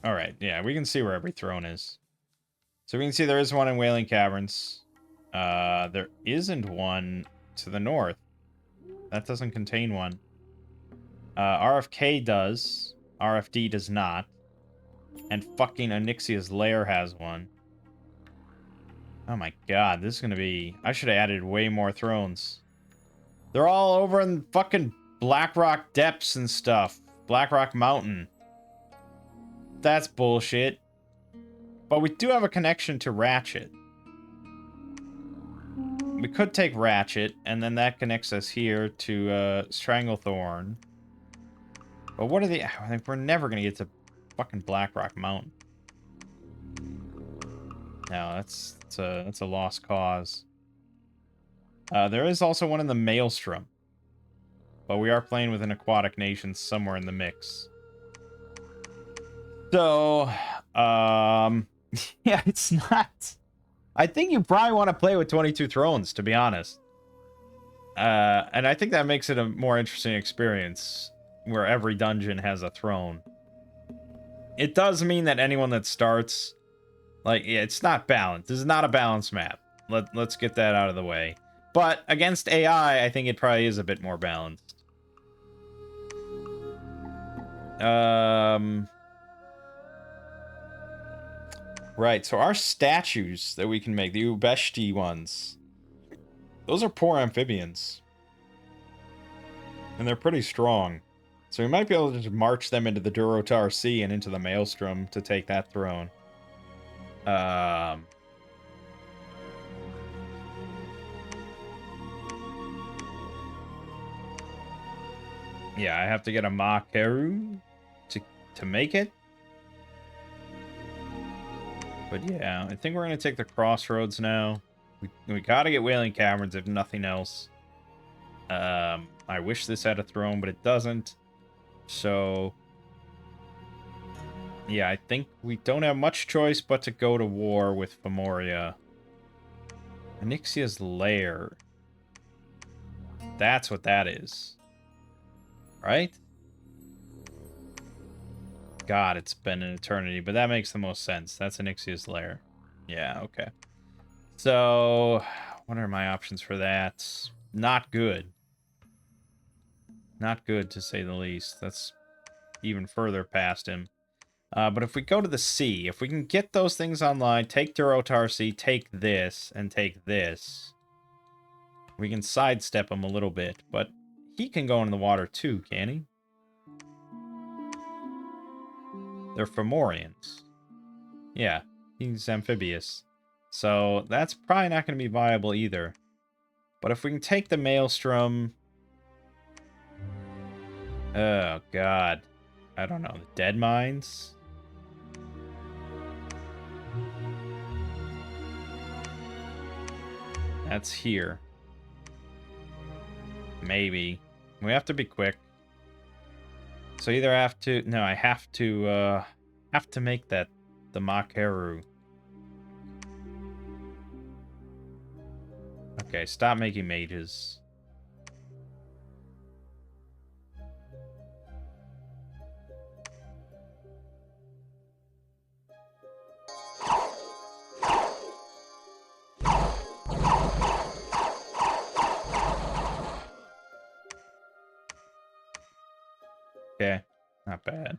Speaker 1: Alright, yeah, we can see where every throne is. So we can see there is one in Wailing Caverns. There isn't one to the north. That doesn't contain one. RFK does. RFD does not. And fucking Onyxia's lair has one. Oh my god, this is gonna be... I should have added way more thrones. They're all over in fucking Blackrock Depths and stuff. Blackrock Mountain. That's bullshit. But we do have a connection to Ratchet. We could take Ratchet, and then that connects us here to Stranglethorn. But what are the... I think we're never gonna get to fucking Blackrock Mountain. No, that's a lost cause. There is also one in the Maelstrom. But we are playing with an aquatic nation somewhere in the mix. So, yeah, it's not... I think you probably want to play with 22 thrones, to be honest. And I think that makes it a more interesting experience, where every dungeon has a throne. It does mean that anyone that starts... Like, yeah, it's not balanced. This is not a balanced map. Let's get that out of the way. But against AI, I think it probably is a bit more balanced. Right, so our statues that we can make, the Ubeshti ones, those are poor amphibians. And they're pretty strong. So we might be able to just march them into the Durotar Sea and into the Maelstrom to take that throne. Yeah, I have to get a Makeru to make it. But yeah, I think we're going to take the Crossroads now. We got to get Wailing Caverns, if nothing else. I wish this had a throne, but it doesn't. So, yeah, I think we don't have much choice but to go to war with Memoria. Onyxia's lair. That's what that is. Right? God, it's been an eternity, but that makes the most sense. That's Onyxia's lair. Yeah, okay. So, what are my options for that? Not good. Not good, to say the least. That's even further past him. But if we go to the sea, if we can get those things online, take Durotar Sea, take this, and take this, We can sidestep him a little bit, but he can go in the water too, can he? They're Fomorians. Yeah, he's amphibious. So that's probably not going to be viable either. But if we can take the Maelstrom... Oh, God. I don't know. The Dead Mines? That's here. Maybe. We have to be quick. So either I have to... No, I have to make that the Aaru. Okay, stop making mages. Okay, not bad.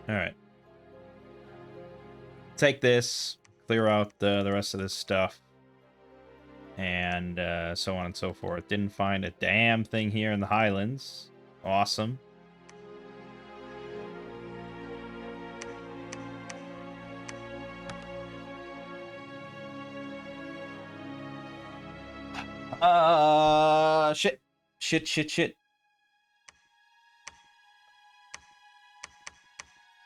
Speaker 1: Alright. Take this, clear out the rest of this stuff, and so on and so forth. Didn't find a damn thing here in the Highlands. Awesome. Shit. Shit.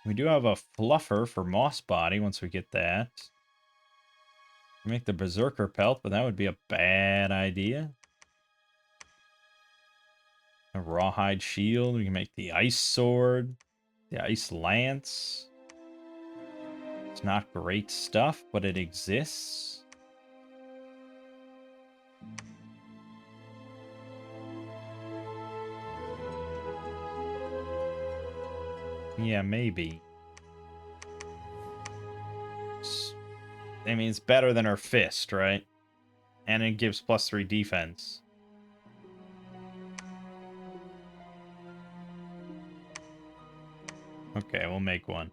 Speaker 1: We do have a fluffer for Moss Body once we get that. Make the Berserker Pelt, but that would be a bad idea. A Rawhide Shield. We can make the Ice Sword. The Ice Lance. It's not great stuff, but it exists. Yeah, maybe. I mean, it's better than her fist, right? And it gives +3 defense. Okay, we'll make one.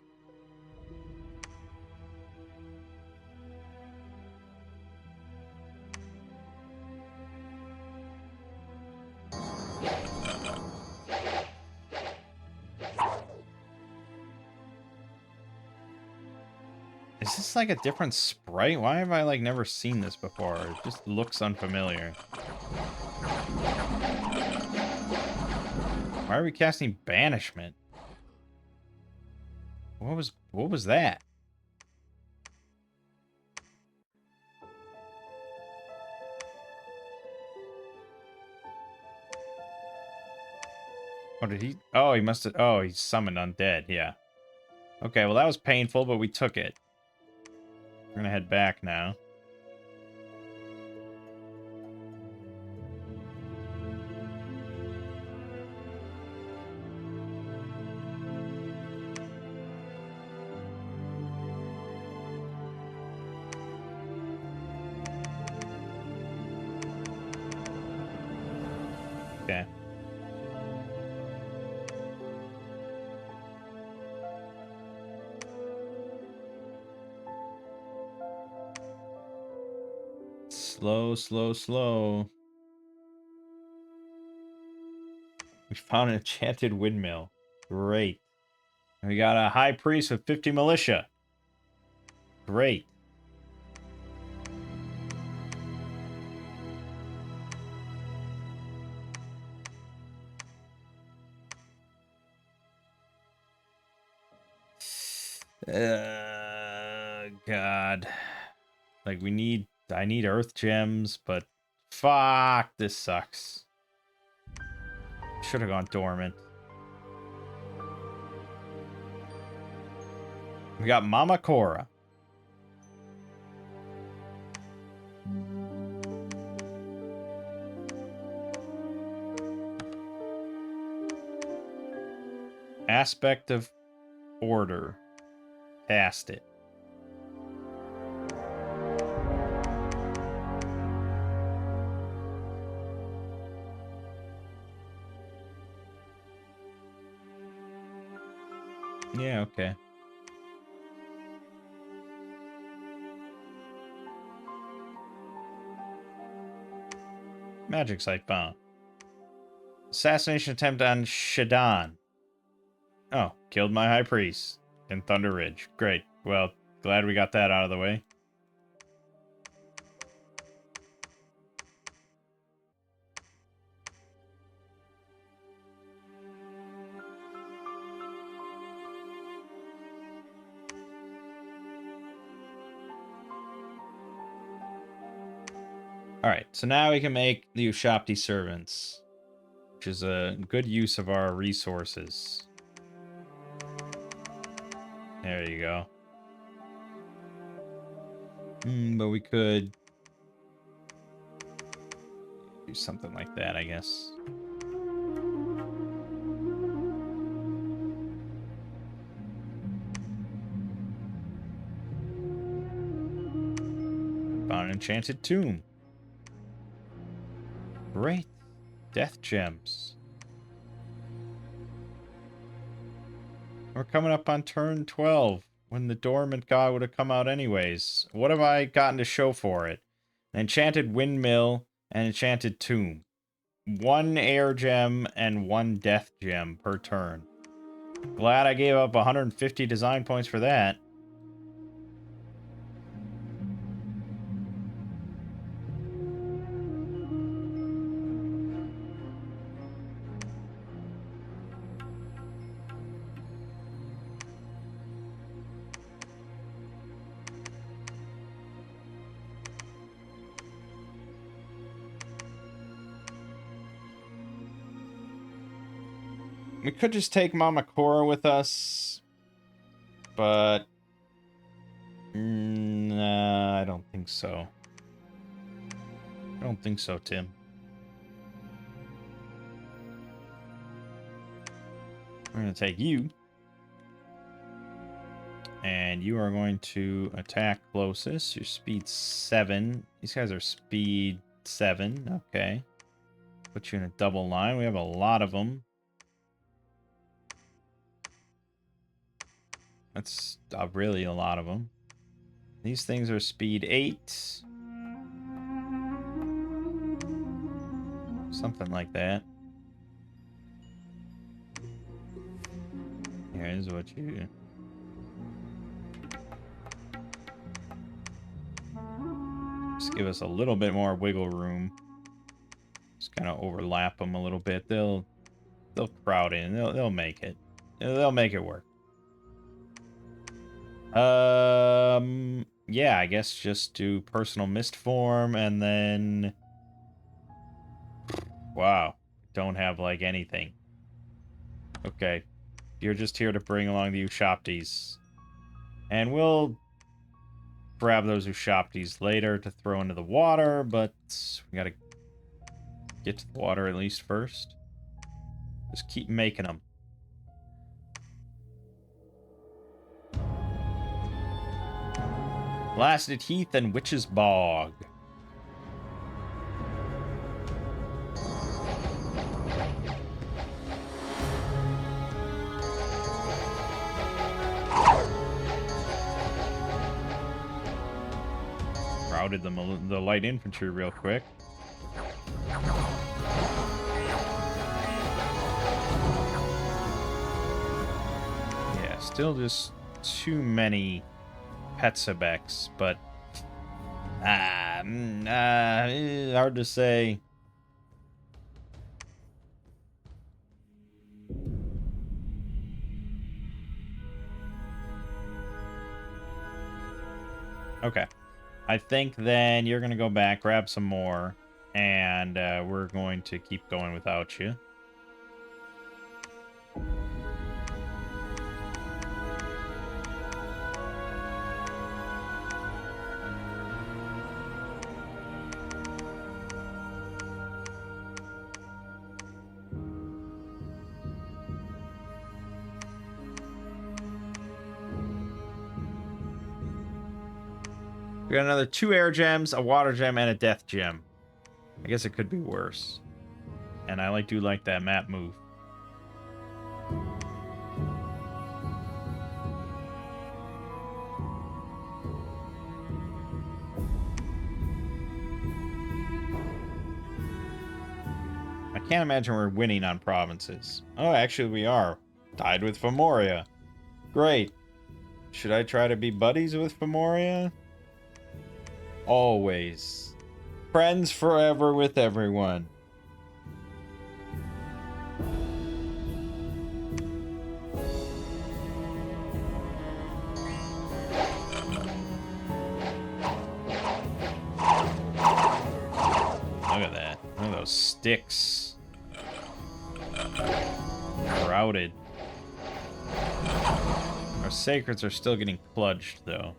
Speaker 1: Is this like a different sprite? Why have I like never seen this before? It just looks unfamiliar. Why are we casting Banishment? What was that? What did he... Oh, he must have... Oh, he summoned undead, yeah. Okay, well that was painful, but we took it. We're gonna head back now. Okay. Slow. We found an enchanted windmill. Great. We got a high priest with 50 militia. Great. God. Like, I need earth gems, but fuck, this sucks. Should have gone dormant. We got Mama Cora. Aspect of order. Cast it. Yeah, okay. Magic site found. Assassination attempt on Shadon. Oh, killed my high priest in Thunder Ridge. Great. Well, glad we got that out of the way. Alright, so now we can make the Ushapti servants, which is a good use of our resources. There you go. But we could do something like that, I guess. Found an enchanted tomb. Great. Death gems. We're coming up on turn 12, when the Dormant God would have come out anyways. What have I gotten to show for it? An enchanted windmill and enchanted tomb. 1 air gem and 1 death gem per turn. Glad I gave up 150 design points for that. We could just take Mama Cora with us, but nah, I don't think so. I don't think so, Tim. We're going to take you. And you are going to attack closest. Your speed 7. These guys are speed 7. Okay. Put you in a double line. We have a lot of them. That's really a lot of them. These things are speed 8. Something like that. Here's what you... Just give us a little bit more wiggle room. Just kind of overlap them a little bit. They'll crowd in. They'll make it. They'll make it work. Yeah, I guess just do personal mist form and then... Wow. Don't have, like, anything. Okay. You're just here to bring along the Ushaptis. And we'll grab those Ushaptis later to throw into the water, but we gotta get to the water at least first. Just keep making them. Blasted Heath and Witch's Bog. Routed the light infantry real quick. Yeah, still just too many Petsabeks, but hard to say. Okay. I think then you're going to go back, grab some more, and we're going to keep going without you. We got another 2 air gems, a water gem, and a death gem. I guess it could be worse. And I do like that map move. Can't imagine we're winning on provinces. Oh, actually we are. Tied with Femoria. Great. Should I try to be buddies with Femoria? Always. Friends forever with everyone. Look at that. Look at those sticks. Crowded. Our sacreds are still getting kludged, though.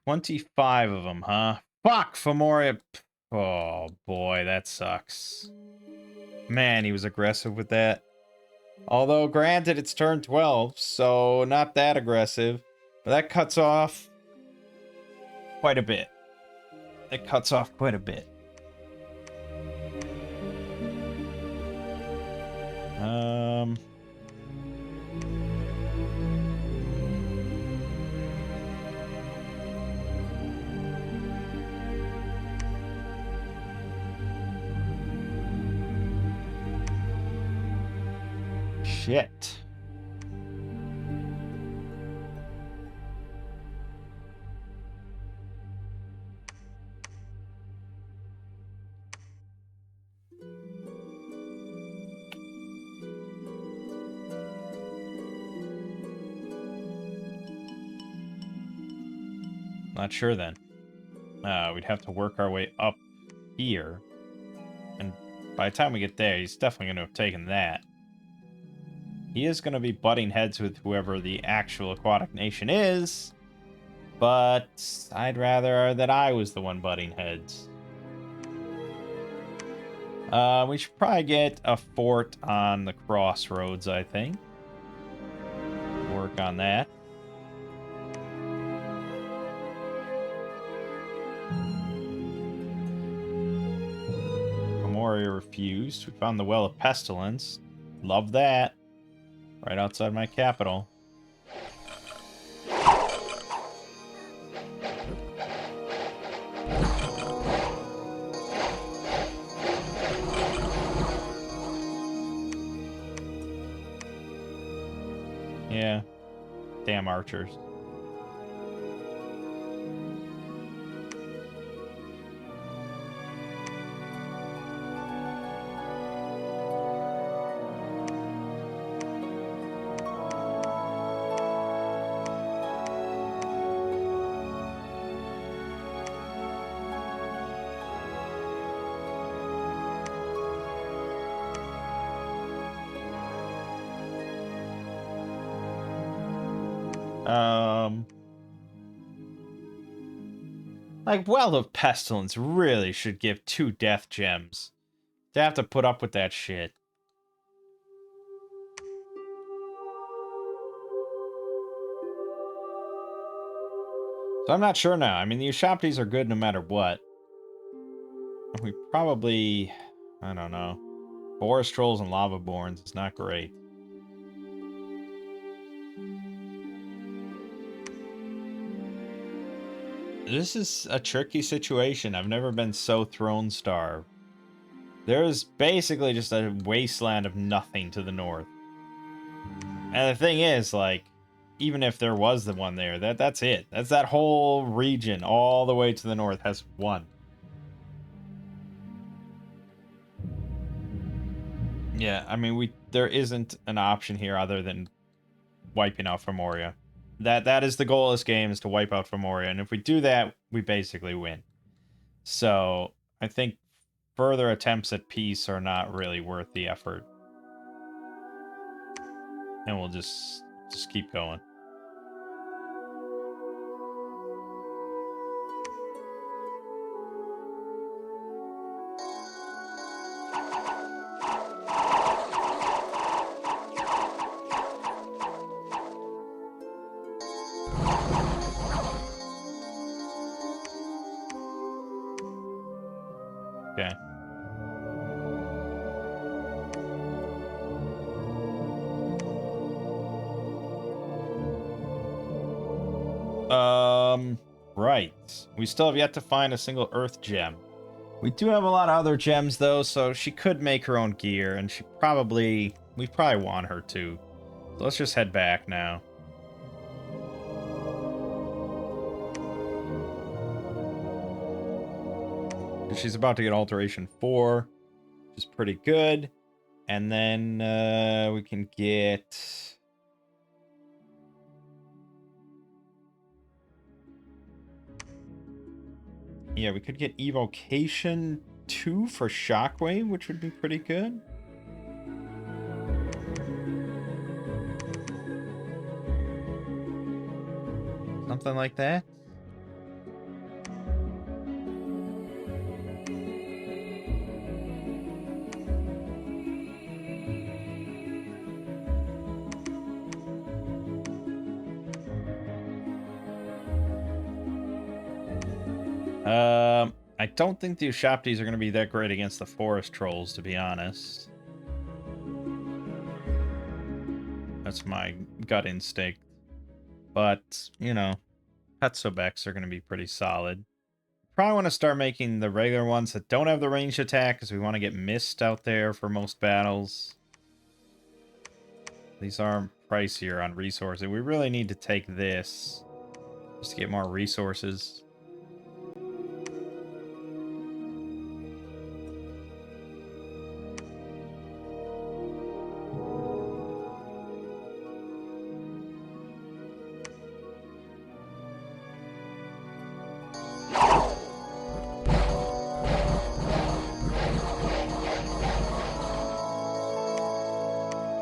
Speaker 1: $25 of them, huh? Fuck, Femoria. Oh, boy, that sucks. Man, he was aggressive with that. Although, granted, it's turn 12, so not that aggressive. But that cuts off quite a bit. It cuts off quite a bit. Shit. Not sure then. We'd have to work our way up here. And by the time we get there, he's definitely going to have taken that. He is going to be butting heads with whoever the actual aquatic nation is. But I'd rather that I was the one butting heads. We should probably get a fort on the crossroads, I think. Work on that. Femoria refused. We found the Well of Pestilence. Love that. Right outside my capital. Yeah. Damn archers. Like, Well of Pestilence really should give 2 death gems. They have to put up with that shit. So I'm not sure now. I mean, the Ushaptis are good no matter what. We probably... I don't know. Forest Trolls and Lava Borns is not great. This is a tricky situation. I've never been so throne starved. There's basically just a wasteland of nothing to the north. And the thing is, like, even if there was the one there, that's it. That's that whole region all the way to the north has one. Yeah, I mean, there isn't an option here other than wiping out Femoria. That is the goal of this game, is to wipe out Femoria, and if we do that, we basically win. So I think further attempts at peace are not really worth the effort. And we'll just keep going. Okay. Right. We still have yet to find a single Earth gem. We do have a lot of other gems, though, so she could make her own gear, and we probably want her to. So let's just head back now. She's about to get Alteration 4, which is pretty good. And then we can get... Yeah, we could get Evocation 2 for Shockwave, which would be pretty good. Something like that. I don't think the Ushaptis are going to be that great against the forest trolls, to be honest. That's my gut instinct. But, you know, Petsobeks are going to be pretty solid. Probably want to start making the regular ones that don't have the ranged attack, because we want to get Mist out there for most battles. These are pricier on resources. We really need to take this just to get more resources.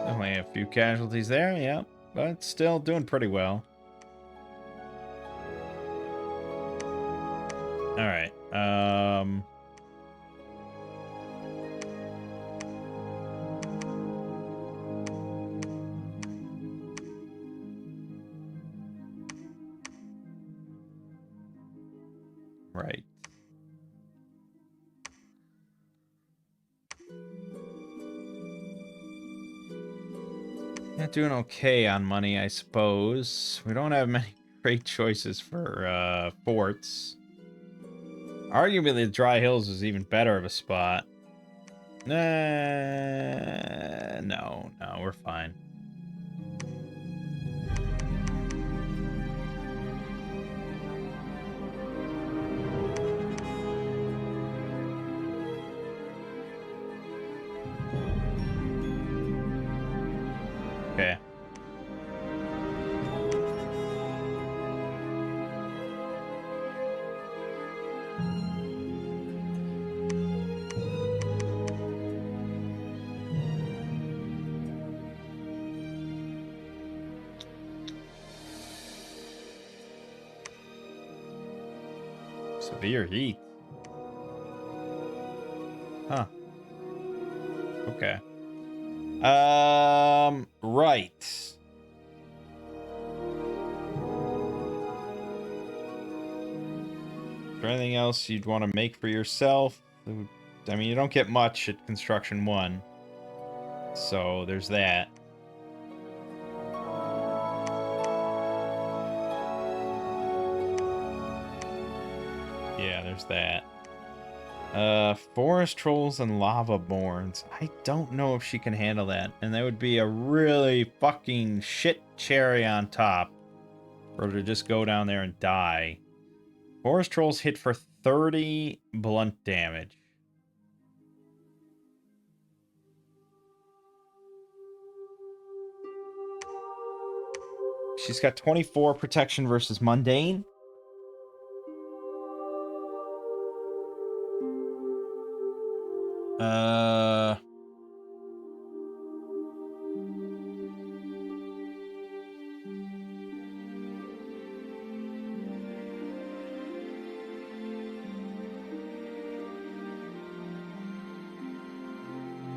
Speaker 1: Definitely a few casualties there, yeah, but still doing pretty well. All right. Right. Yeah, doing okay on money, I suppose. We don't have many great choices for forts. Arguably, the Dry Hills is even better of a spot. No, we're fine. Okay. Severe heat. Huh. Okay. Right. Is there anything else you'd want to make for yourself? I mean, you don't get much at Construction 1. So, there's that. Yeah, there's that. Forest trolls and lava borns. I don't know if she can handle that. And that would be a really fucking shit cherry on top for her to just go down there and die. Forest trolls hit for 30 blunt damage. She's got 24 protection versus mundane.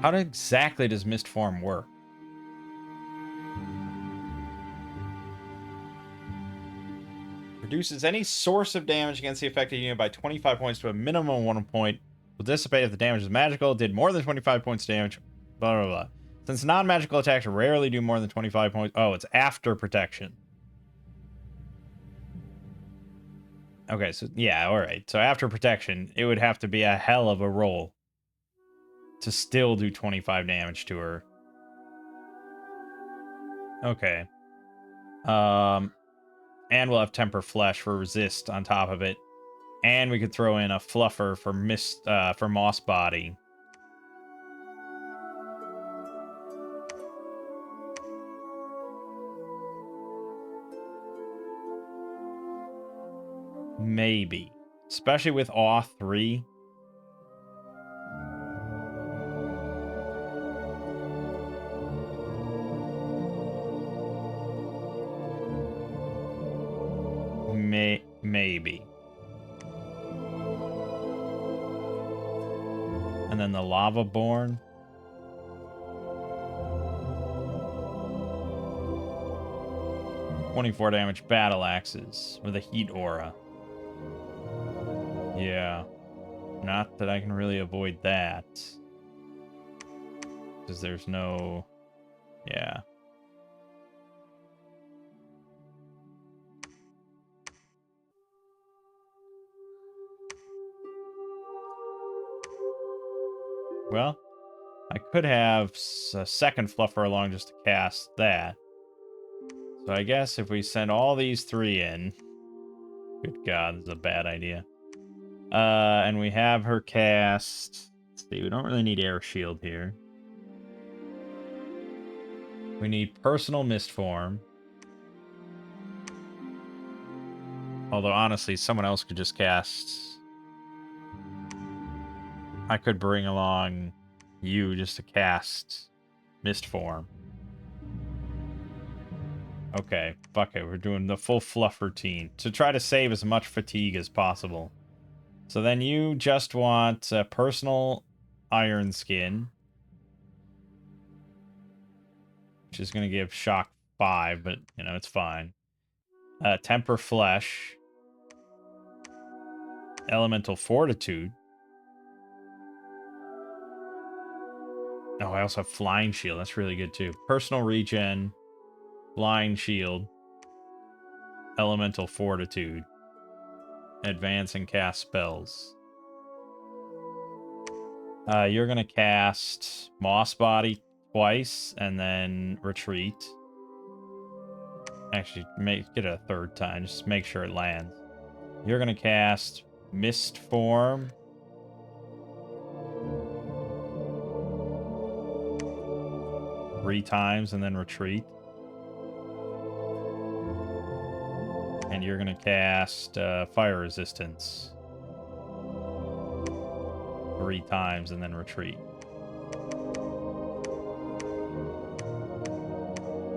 Speaker 1: How exactly does Mist Form work? Reduces any source of damage against the affected unit by 25 points to a minimum of 1 point. Will dissipate if the damage is magical. Did more than 25 points damage. Blah, blah, blah. Since non-magical attacks rarely do more than 25 points. Oh, it's after protection. Okay, so yeah, all right. So after protection, it would have to be a hell of a roll to still do 25 damage to her. Okay. And we'll have Temper Flesh for resist on top of it. And we could throw in a Fluffer for Moss Body. Maybe. Especially with Awe 3. Maybe. And then the Lava Born. .24 damage battle axes with a heat aura. Yeah. Not that I can really avoid that. Because there's no... Yeah. Well, I could have a second Fluffer along just to cast that. So I guess if we send all these 3 in... Good God, this is a bad idea. And we have her cast... Let's see, we don't really need Air Shield here. We need Personal Mist Form. Although, honestly, someone else could just cast... I could bring along you just to cast Mist Form. Okay, fuck it. We're doing the full fluff routine to try to save as much fatigue as possible. So then you just want a personal Iron Skin, which is going to give Shock 5, but, you know, it's fine. Temper Flesh. Elemental Fortitude. Oh, I also have Flying Shield. That's really good, too. Personal Regen. Flying Shield. Elemental Fortitude. Advance and cast spells. You're going to cast Moss Body twice and then retreat. Actually, get it a third time. Just make sure it lands. You're going to cast Mist Form. Three times and then retreat. And you're going to cast Fire Resistance. 3 times and then retreat.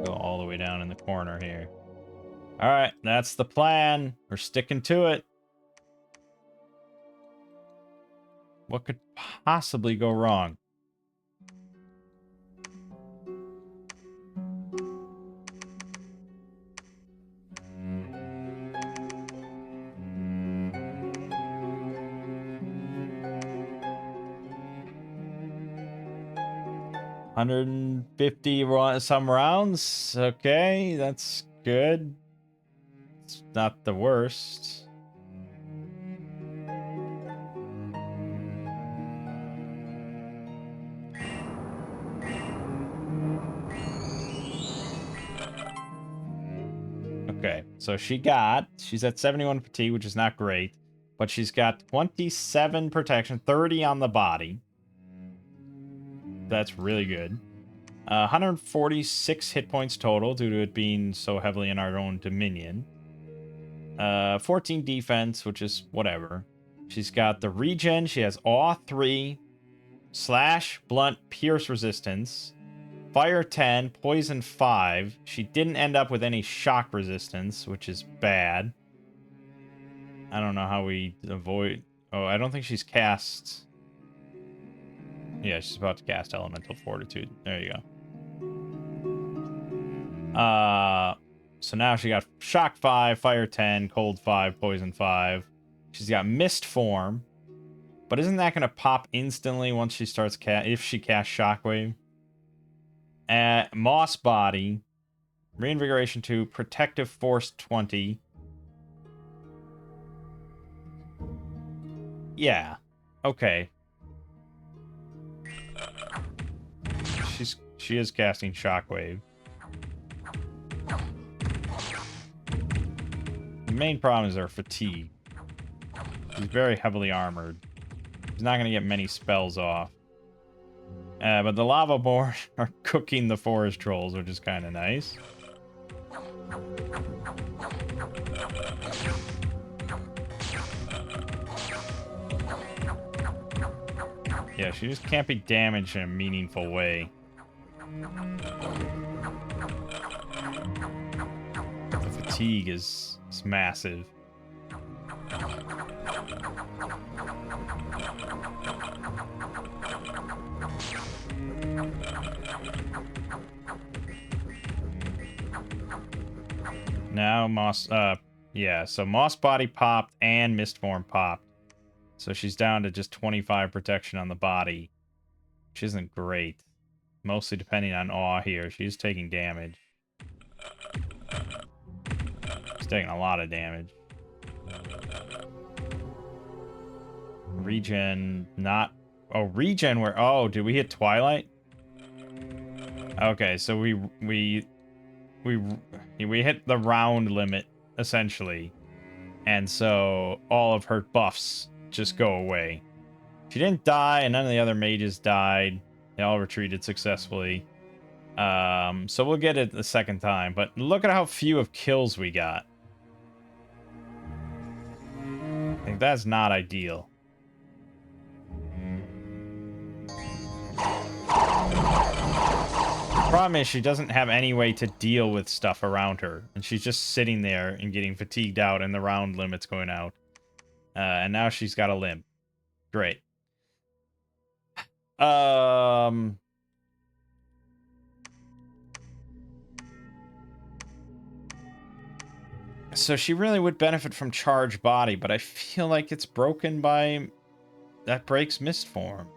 Speaker 1: Go all the way down in the corner here. Alright, that's the plan. We're sticking to it. What could possibly go wrong? $150 some rounds. Okay, that's good. It's not the worst. Okay, so she's at 71 fatigue, which is not great, but she's got 27 protection, 30 on the body. That's really good. 146 hit points total due to it being so heavily in our own dominion. 14 defense, which is whatever. She's got the regen. She has Awe 3, Slash, Blunt, Pierce resistance, Fire 10, Poison 5. She didn't end up with any shock resistance, which is bad. I don't know how we avoid... Oh, I don't think she's cast... Yeah, she's about to cast Elemental Fortitude. There you go. So now she got Shock 5, Fire 10, Cold 5, Poison 5. She's got Mist Form. But isn't that going to pop instantly once she starts if she casts Shockwave? Moss Body. Reinvigoration 2, Protective Force 20. Yeah. Okay. She is casting Shockwave. The main problem is her fatigue. She's very heavily armored. She's not going to get many spells off. But the lava boar are cooking the forest trolls, which is kind of nice. Yeah, she just can't be damaged in a meaningful way. The fatigue is massive. Now Moss, yeah, so Moss Body popped and Mist Form popped. So she's down to just 25 protection on the body, which isn't great. Mostly depending on Awe here. She's taking damage. She's taking a lot of damage. Regen, not... Oh, regen where... Oh, did we hit Twilight? Okay, so we hit the round limit, essentially. And so all of her buffs just go away. She didn't die, and none of the other mages died. They all retreated successfully. So we'll get it the second time. But look at how few of kills we got. I think that's not ideal. The problem is she doesn't have any way to deal with stuff around her. And she's just sitting there and getting fatigued out, and the round limit's going out. And now she's got a limp. Great. So she really would benefit from Charge Body, but I feel like it's broken by... That breaks Mist Form.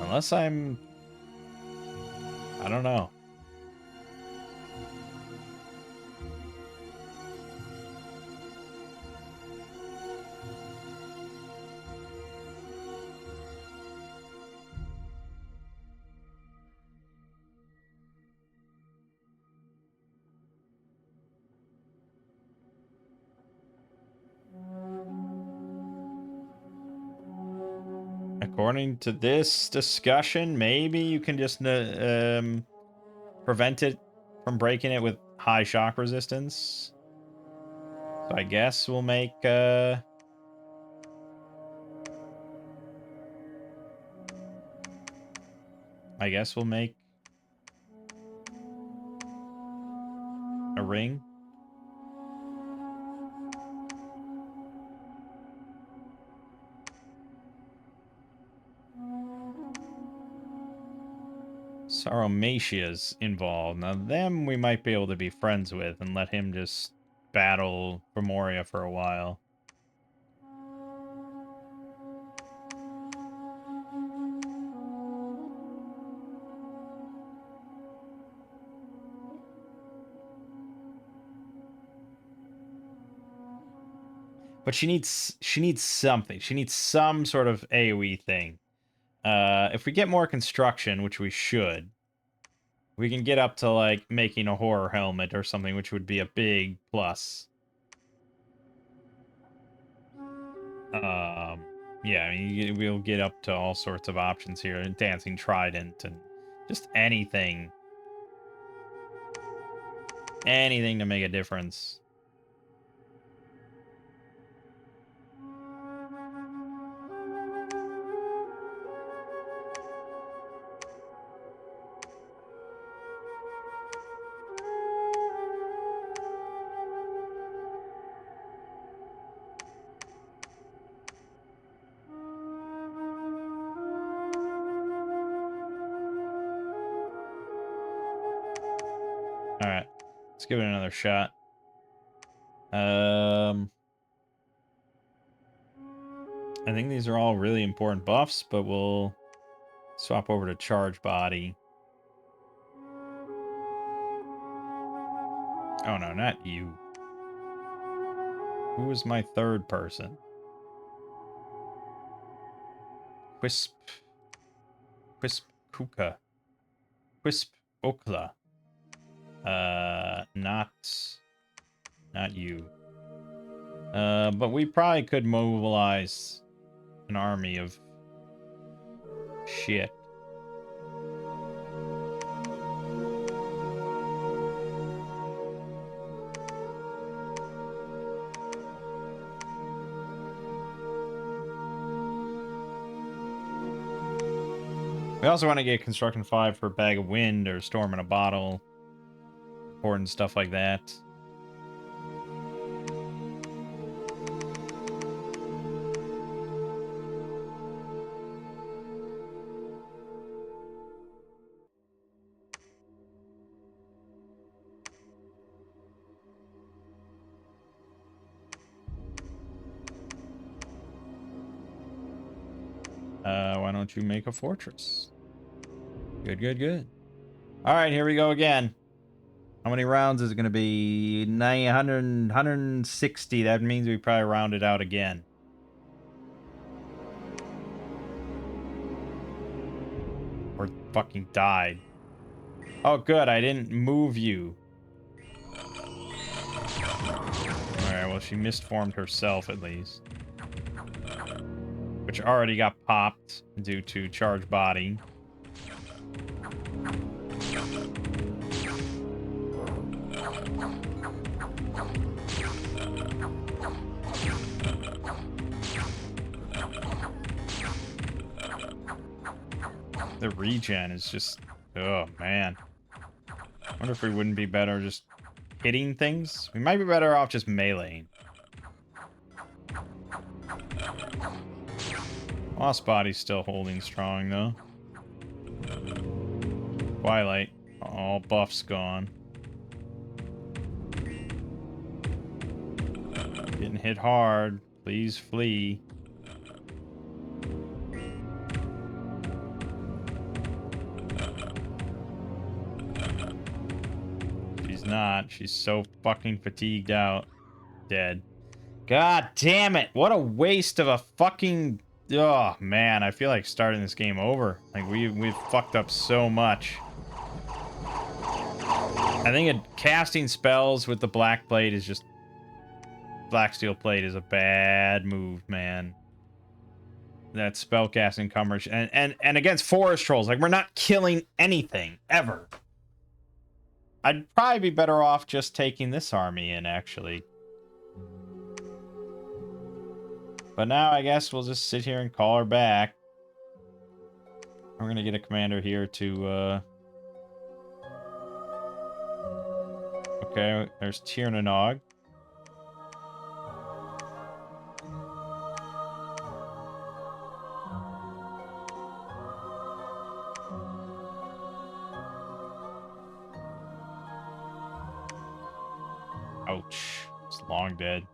Speaker 1: Unless I'm... I don't know. According to this discussion, maybe you can just prevent it from breaking it with high shock resistance. So I guess we'll make a ring. Sauromatia's involved. Now them we might be able to be friends with and let him just battle Grimoria for a while. But she needs something. She needs some sort of AoE thing. If we get more construction, which we should, we can get up to like making a horror helmet or something, which would be a big plus. Yeah, I mean, we'll get up to all sorts of options here. Dancing Trident and just anything. Anything to make a difference. Let's give it another shot. I think these are all really important buffs, but we'll swap over to charge body. Oh no, not you. Who was my third person? Quisp Kuka. Quisp Okla. Not you. But we probably could mobilize an army of shit. We also want to get Construction 5 for Bag of Wind or Storm in a Bottle. Important stuff like that. Why don't you make a fortress? Good, good, good. All right, here we go again. How many rounds is it going to be? 900, 160. That means we probably round it out again. Or fucking died. Oh, good. I didn't move you. Alright, well, she misformed herself, at least. Which already got popped due to charge body. The regen is just... Oh, man. I wonder if we wouldn't be better just hitting things? We might be better off just meleeing. Lost Body's still holding strong, though. Twilight. All buffs gone. Getting hit hard. Please flee. She's not. She's so fucking fatigued out. Dead. God damn it. What a waste of a fucking... Oh, man. I feel like starting this game over. Like, we've fucked up so much. I think casting spells with the Black Plate is just... Black Steel Plate is a bad move, man. That spellcasting coverage. And against Forest Trolls, like, we're not killing anything, ever. I'd probably be better off just taking this army in, actually. But now I guess we'll just sit here and call her back. We're gonna get a commander here to, Okay, there's Tiernanog. Ouch. It's long dead.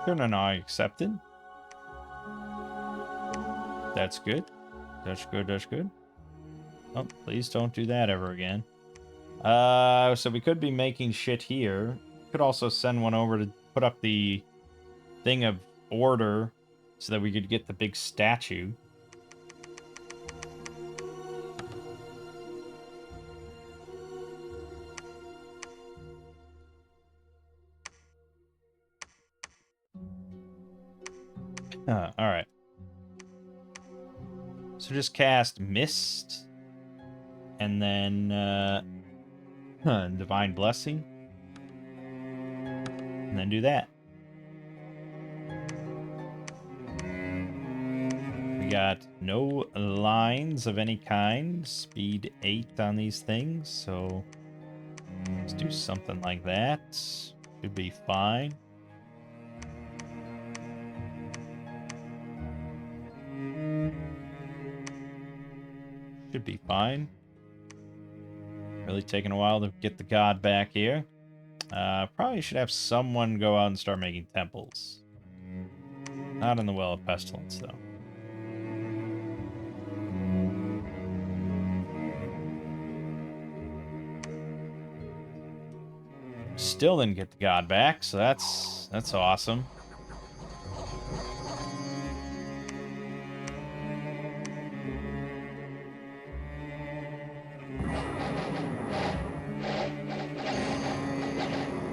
Speaker 1: Tiernanog accepted. That's good. That's good, that's good. Oh, please don't do that ever again. So we could be making shit here. Could also send one over to put up the thing of order so that we could get the big statue. Alright. So just cast Mist And then Divine Blessing. And then do that. We got no lines of any kind. Speed 8 on these things, so let's do something like that. Should be fine. Should be fine. Really taking a while to get the god back here. Probably should have someone go out and start making temples. Not in the Well of Pestilence, though. Still didn't get the god back, so that's awesome.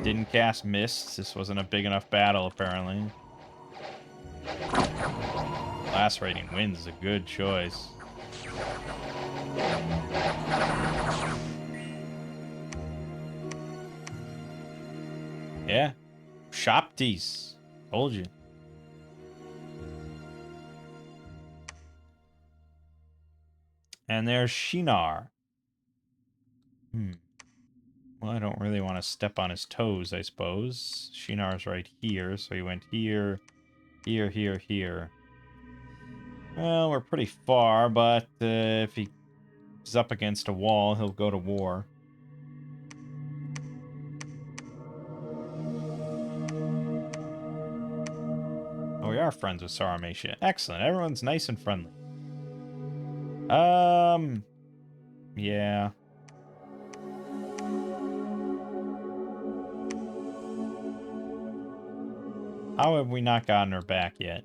Speaker 1: Didn't cast Mists. This wasn't a big enough battle, apparently. Lacerating Winds is a good choice. Yeah. Shopties. Told you. And there's Shinar. Well, I don't really want to step on his toes, I suppose. Shinar's right here, so he went here, here, here, here. Well, we're pretty far, but if he's up against a wall, he'll go to war. Oh, we are friends with Saramatia. Excellent. Everyone's nice and friendly. Yeah. How have we not gotten her back yet?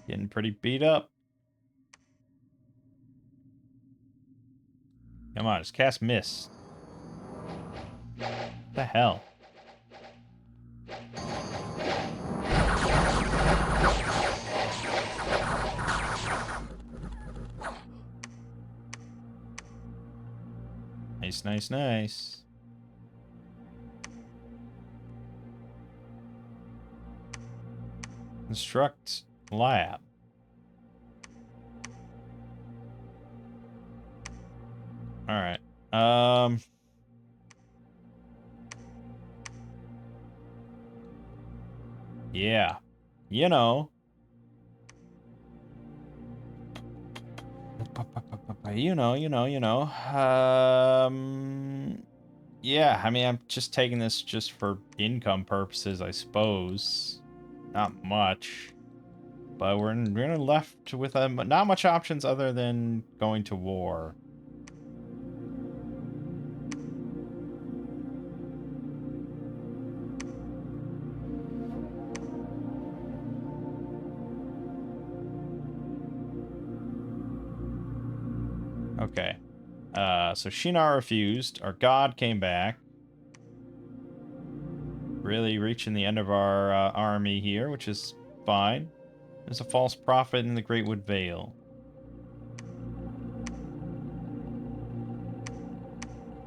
Speaker 1: Getting pretty beat up. Come on, just cast Miss. What the hell? Nice, nice, nice. Construct lab. All right. Yeah. You know. Yeah, I mean, I'm just taking this just for income purposes, I suppose. Not much. But we're left with not much options other than going to war. Okay. So Shinar refused. Our god came back. Really reaching the end of our army here, which is fine. There's a false prophet in the Greatwood Vale.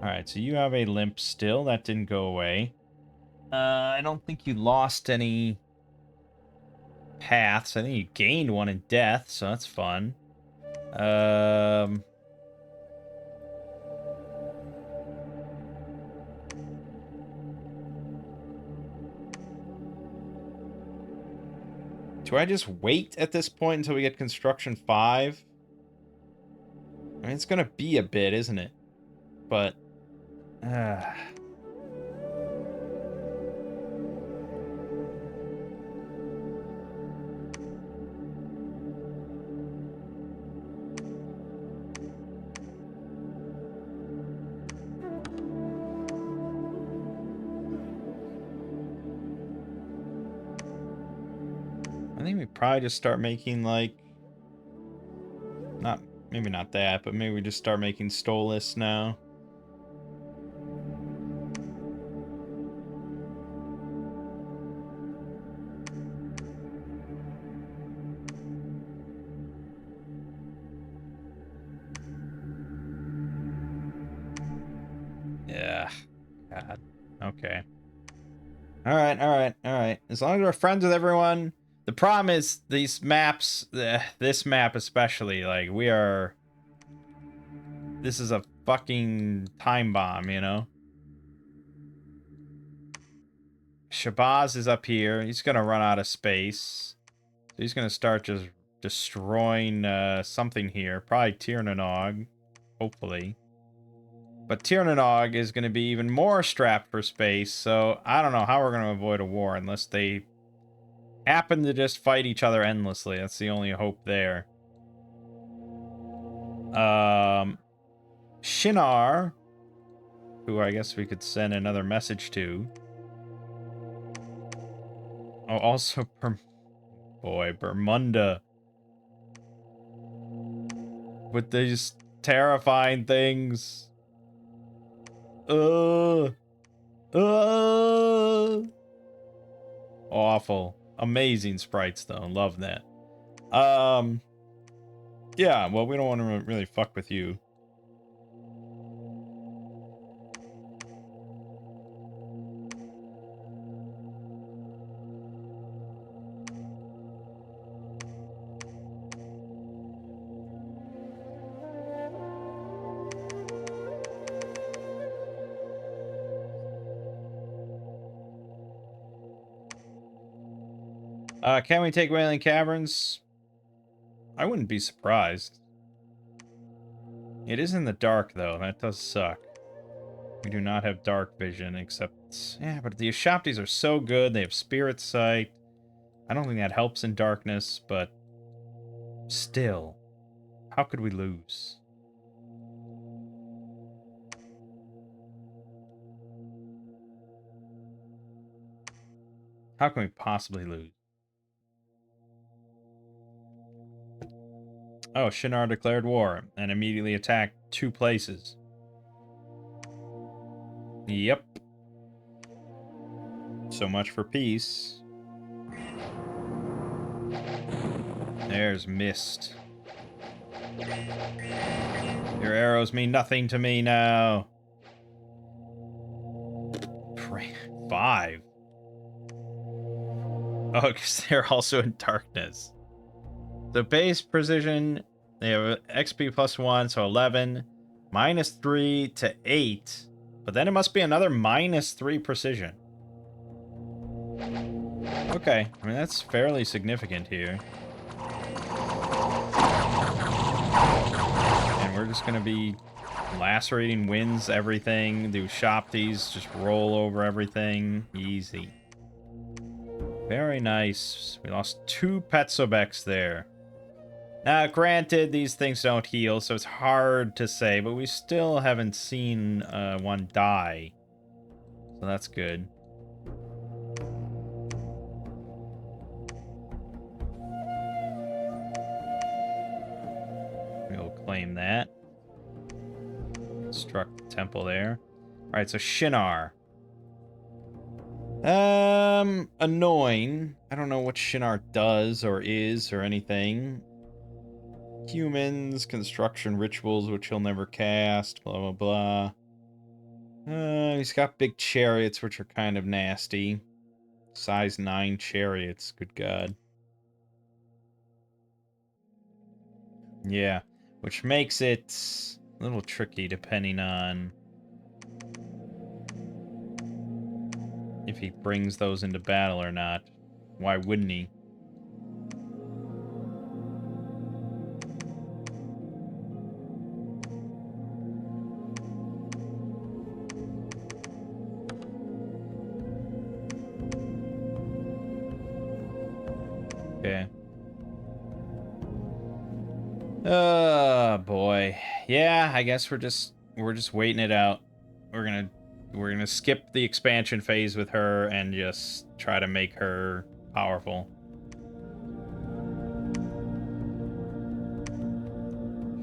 Speaker 1: Alright, so you have a limp still. That didn't go away. I don't think you lost any paths. I think you gained one in death, so that's fun. Do I just wait at this point until we get construction 5? I mean, it's gonna be a bit, isn't it? But... think we probably just start making, like... Maybe not that, but maybe we just start making Stolas now. Yeah. God. Okay. Alright. As long as we're friends with everyone. The problem is these maps, this map especially, like, we are... This is a fucking time bomb, you know? Shabazz is up here. He's gonna run out of space. So he's gonna start just destroying something here. Probably Tirnanog. Hopefully. But Tirnanog is gonna be even more strapped for space, so I don't know how we're gonna avoid a war unless they happen to just fight each other endlessly. That's the only hope there. Shinar, who I guess we could send another message to. Oh, also, Bermunda. With these terrifying things. Awful. Amazing sprites, though. Love that. Yeah, well, we don't want to really fuck with you. Can we take Wailing Caverns? I wouldn't be surprised. It is in the dark, though. That does suck. We do not have dark vision, except... Yeah, but the Ashaptis are so good. They have Spirit Sight. I don't think that helps in darkness, but... Still. How could we lose? How can we possibly lose? Oh, Shinar declared war and immediately attacked 2 places. Yep. So much for peace. There's mist. Your arrows mean nothing to me now. 5. Oh, because they're also in darkness. The base precision, they have XP plus 1, so 11. Minus 3 to 8. But then it must be another minus 3 precision. Okay, I mean, that's fairly significant here. And we're just going to be lacerating winds, everything. Do Shopties, just roll over everything. Easy. Very nice. We lost 2 Petsobeks there. Now, granted, these things don't heal, so it's hard to say, but we still haven't seen one die. So that's good. We'll claim that. Construct the temple there. Alright, so Shinar. Annoying. I don't know what Shinar does or is or anything. Humans, construction rituals, which he'll never cast, blah, blah, blah. He's got big chariots, which are kind of nasty. Size 9 chariots, good god. Yeah, which makes it a little tricky depending on if he brings those into battle or not. Why wouldn't he? Okay. Oh boy. Yeah, I guess we're just waiting it out. We're gonna skip the expansion phase with her and just try to make her powerful.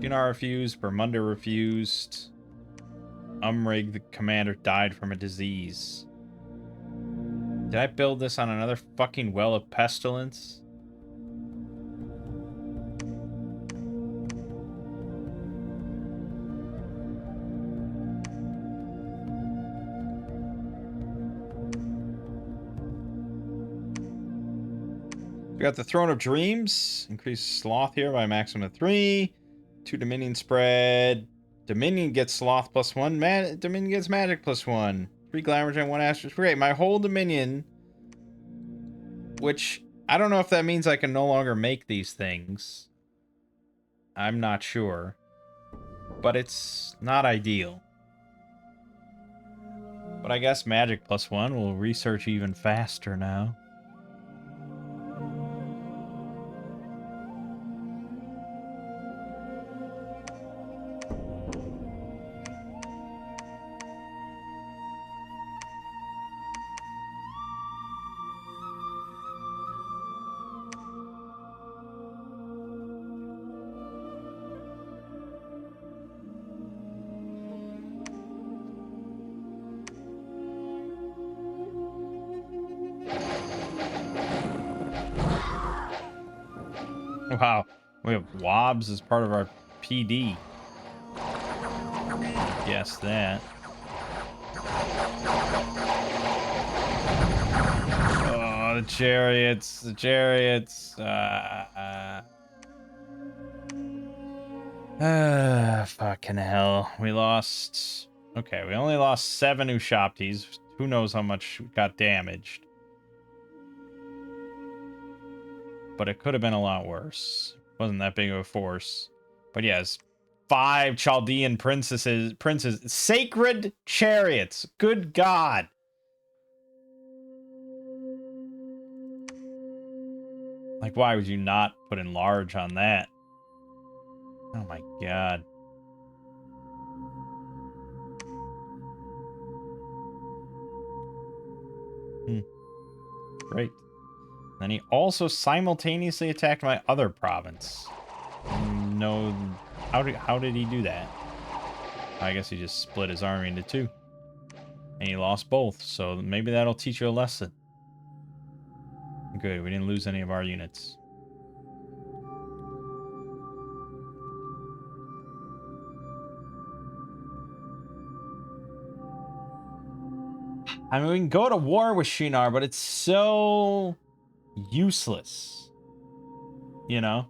Speaker 1: Shinar refused. Bermuda refused. Umrig, the commander, died from a disease. Did I build this on another fucking well of pestilence? We got the Throne of Dreams. Increase Sloth here by maximum of 3. 2 Dominion spread. Dominion gets Sloth +1. Dominion gets Magic +1. 3 Glamour Gem, 1 Asterisk. Great. My whole Dominion, which I don't know if that means I can no longer make these things. I'm not sure. But it's not ideal. But I guess Magic +1 will research even faster now. Wow, we have Wobs as part of our PD. Guess that. Oh, the chariots, the chariots. Fucking hell. We lost. Okay, we only lost 7 Ushaptis. Who knows how much got damaged? But it could have been a lot worse. Wasn't that big of a force. But yes, 5 Chaldean princes, sacred chariots. Good God. Like, why would you not put enlarge on that? Oh my God. Great. Then he also simultaneously attacked my other province. No, how did he do that? I guess he just split his army into 2. And he lost both, so maybe that'll teach you a lesson. Good, we didn't lose any of our units. I mean, we can go to war with Shinar, but it's so useless. You know?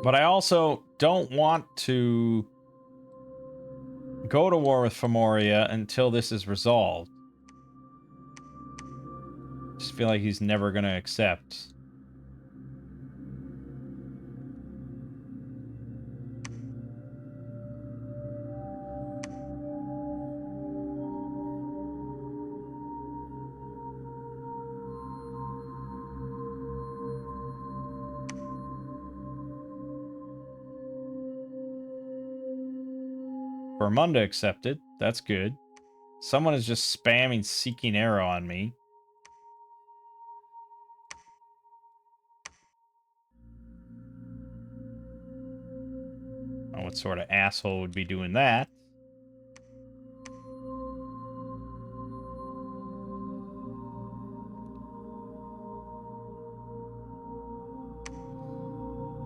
Speaker 1: But I also don't want to go to war with Femoria until this is resolved. Just feel like he's never going to accept. Bermuda accepted. That's good. Someone is just spamming Seeking Arrow on me. Oh, what sort of asshole would be doing that?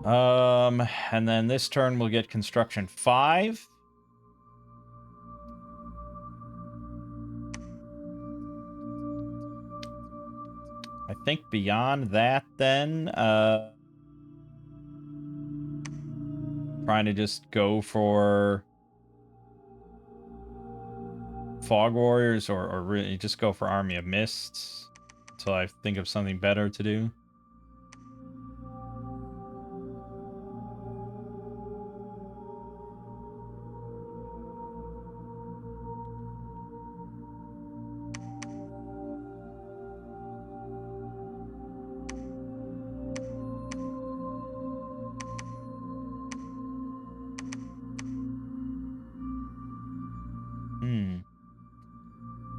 Speaker 1: And then this turn we'll get construction 5. I think beyond that then, trying to just go for Fog Warriors or really just go for Army of Mists until I think of something better to do.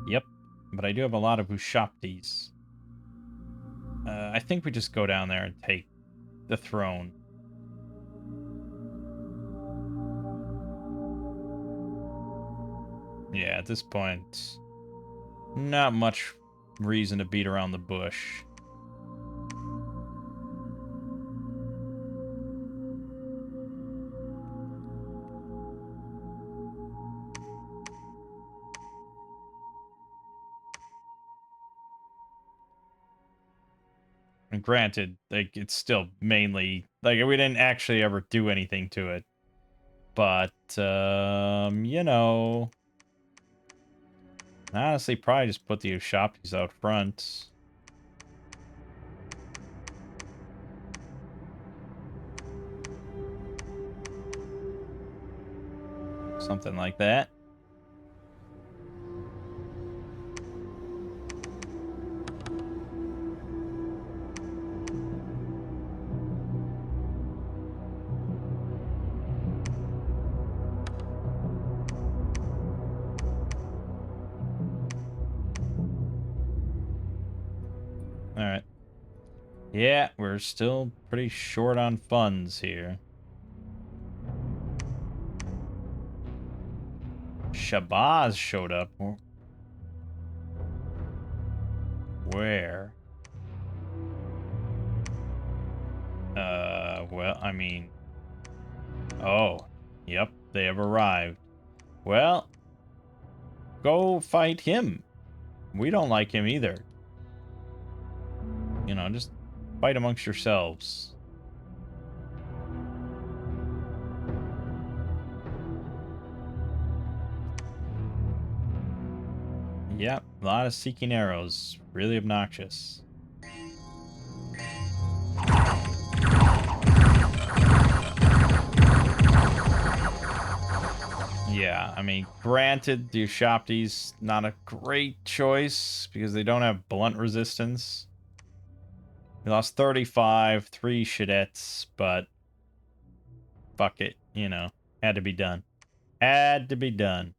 Speaker 1: Yep, but I do have a lot of Ushaptis. think we just go down there and take the throne. Yeah, at this point, not much reason to beat around the bush. And granted, like, it's still mainly, like, we didn't actually ever do anything to it. But, you know, honestly, probably just put the Ushaptis out front. Something like that. Alright. Yeah, we're still pretty short on funds here. Shabazz showed up. Where? Well, I mean... Oh, yep, they have arrived. Well, go fight him. We don't like him either. You know, just fight amongst yourselves. Yep, a lot of seeking arrows. Really obnoxious. Yeah, I mean, granted, the Ushapti's not a great choice because they don't have blunt resistance. We lost 35, 3 Shadettes, but fuck it, you know. Had to be done. Had to be done.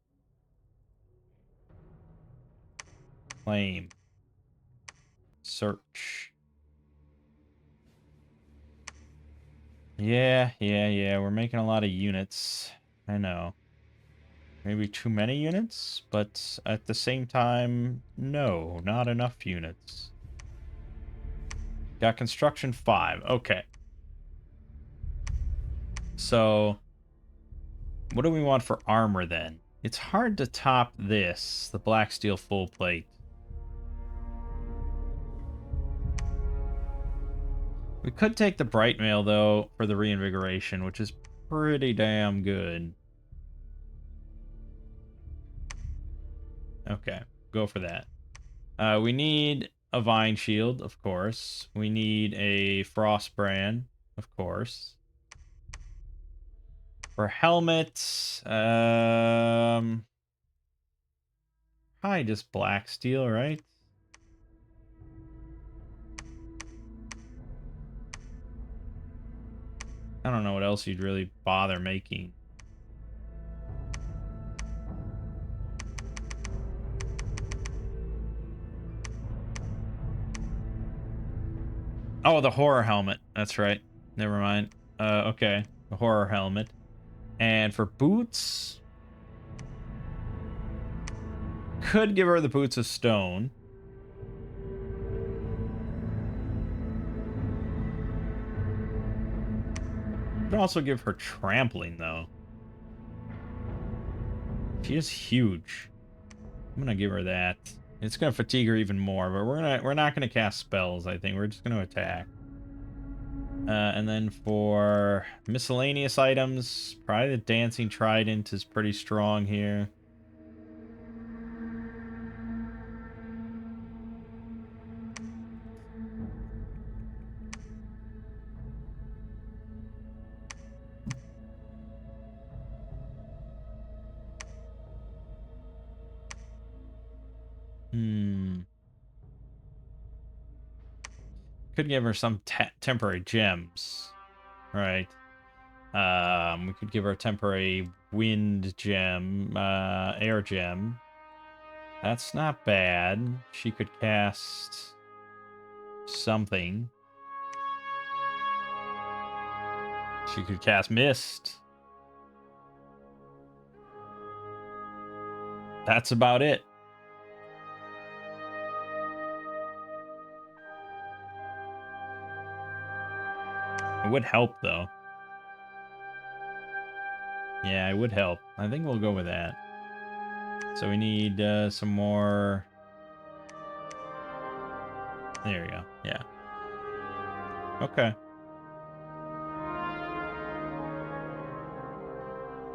Speaker 1: Claim. Search. Yeah, we're making a lot of units. I know. Maybe too many units, but at the same time, no, not enough units. Got construction 5. Okay. So, what do we want for armor then? It's hard to top this, the black steel full plate. We could take the bright mail though for the reinvigoration, which is pretty damn good. Okay, go for that. We need a vine shield, of course. We need a frost brand, of course. For helmets, probably just black steel, right? I don't know what else you'd really bother making. Oh, the horror helmet. That's right. Never mind. Okay. The horror helmet. And for boots, could give her the boots of stone. Could also give her trampling, though. She is huge. I'm gonna give her that. It's gonna fatigue her even more, but we're not gonna cast spells, I think. We're just gonna attack. And then for miscellaneous items, probably the dancing trident is pretty strong here. Could give her some temporary gems, right? We could give her a temporary wind gem, air gem. That's not bad. She could cast something. She could cast Mist. That's about it. It would help, though. Yeah, it would help. I think we'll go with that. So we need some more... There we go. Yeah. Okay.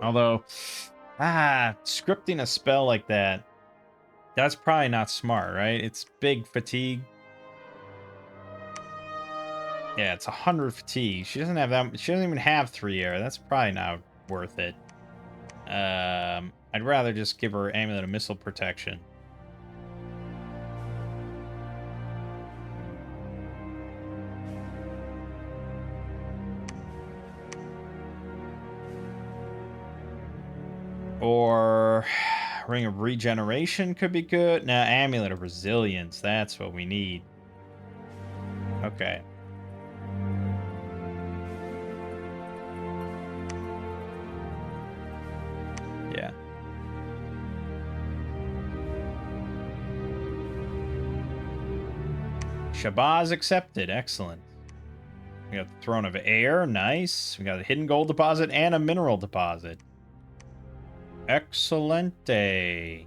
Speaker 1: Although, scripting a spell like that, that's probably not smart, right? It's big fatigue. Yeah, it's 100 fatigue. She doesn't have that. She doesn't even have 3 air. That's probably not worth it. I'd rather just give her Amulet of Missile Protection. Or Ring of Regeneration could be good. Now, Amulet of Resilience. That's what we need. Okay. Yeah. Shabazz accepted. Excellent. We got the Throne of Air. Nice. We got a hidden gold deposit and a mineral deposit. Excelente.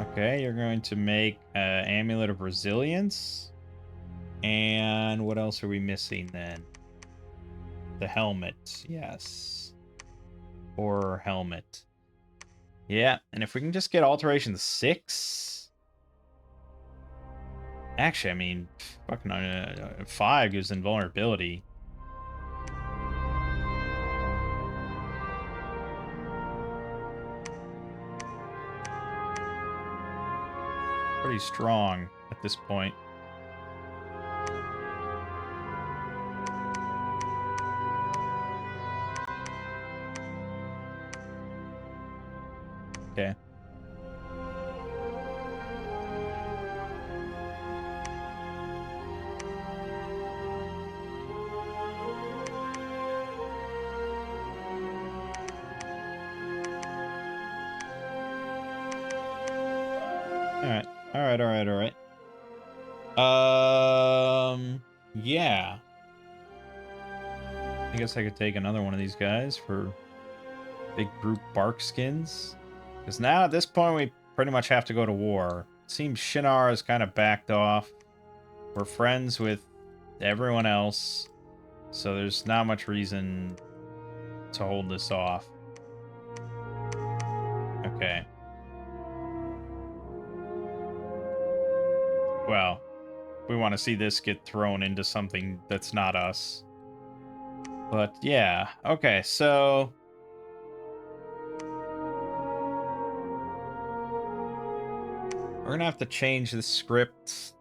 Speaker 1: Okay, you're going to make Amulet of Resilience. And what else are we missing then? The helmet. Yes. Or helmet. Yeah, and if we can just get Alteration 6... Actually, I mean, fucking 5 gives invulnerability. Pretty strong at this point. Okay. All right. Yeah. I guess I could take another one of these guys for big group bark skins. Because now at this point we pretty much have to go to war. It seems Shinar has kind of backed off. We're friends with everyone else. So there's not much reason to hold this off. Okay. Well, we want to see this get thrown into something that's not us. But yeah, okay, so... We're gonna have to change the script.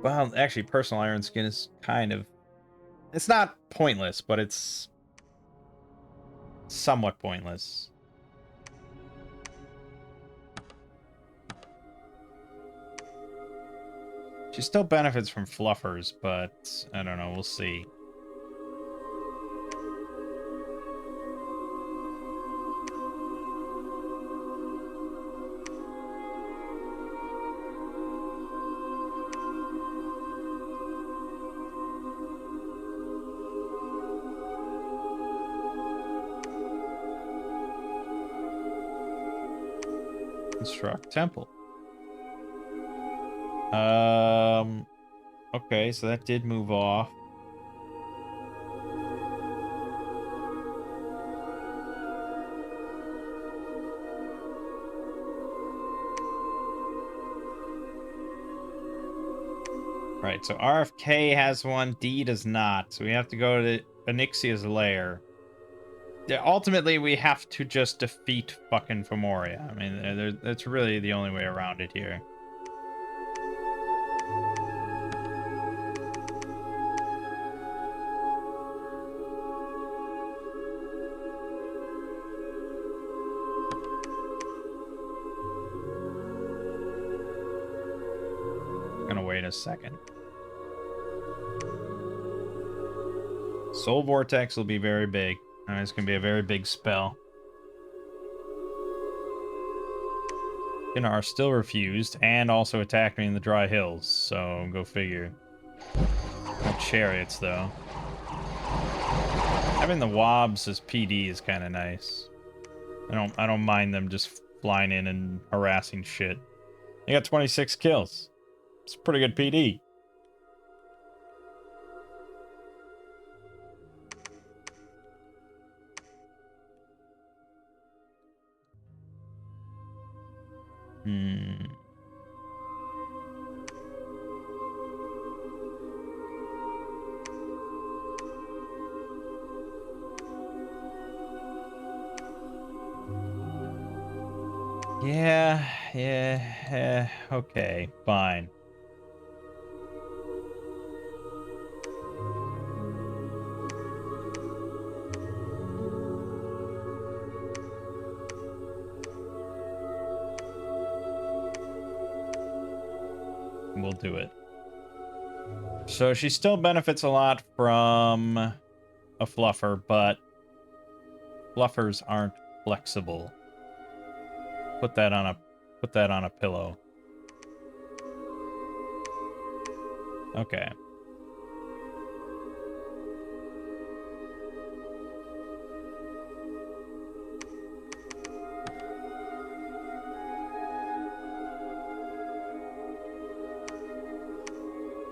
Speaker 1: Well, actually, Personal Iron Skin is kind of... It's not pointless, but it's... somewhat pointless. She still benefits from fluffers, but I don't know, we'll see. Construct temple. Okay, so that did move off. Right, so RFK has one, D does not. So we have to go to Onyxia's lair. Yeah, ultimately, we have to just defeat fucking Femoria. I mean, that's really the only way around it here. Gonna wait a second. Soul Vortex will be very big. It's going to be a very big spell. Are still refused, and also attacked me in the Dry Hills, so go figure. No chariots, though. Having the Wobs as PD is kind of nice. I don't mind them just flying in and harassing shit. You got 26 kills. It's pretty good PD. Yeah, okay, fine. We'll do it. So she still benefits a lot from a fluffer, but fluffers aren't flexible. Put that on a pillow. Okay.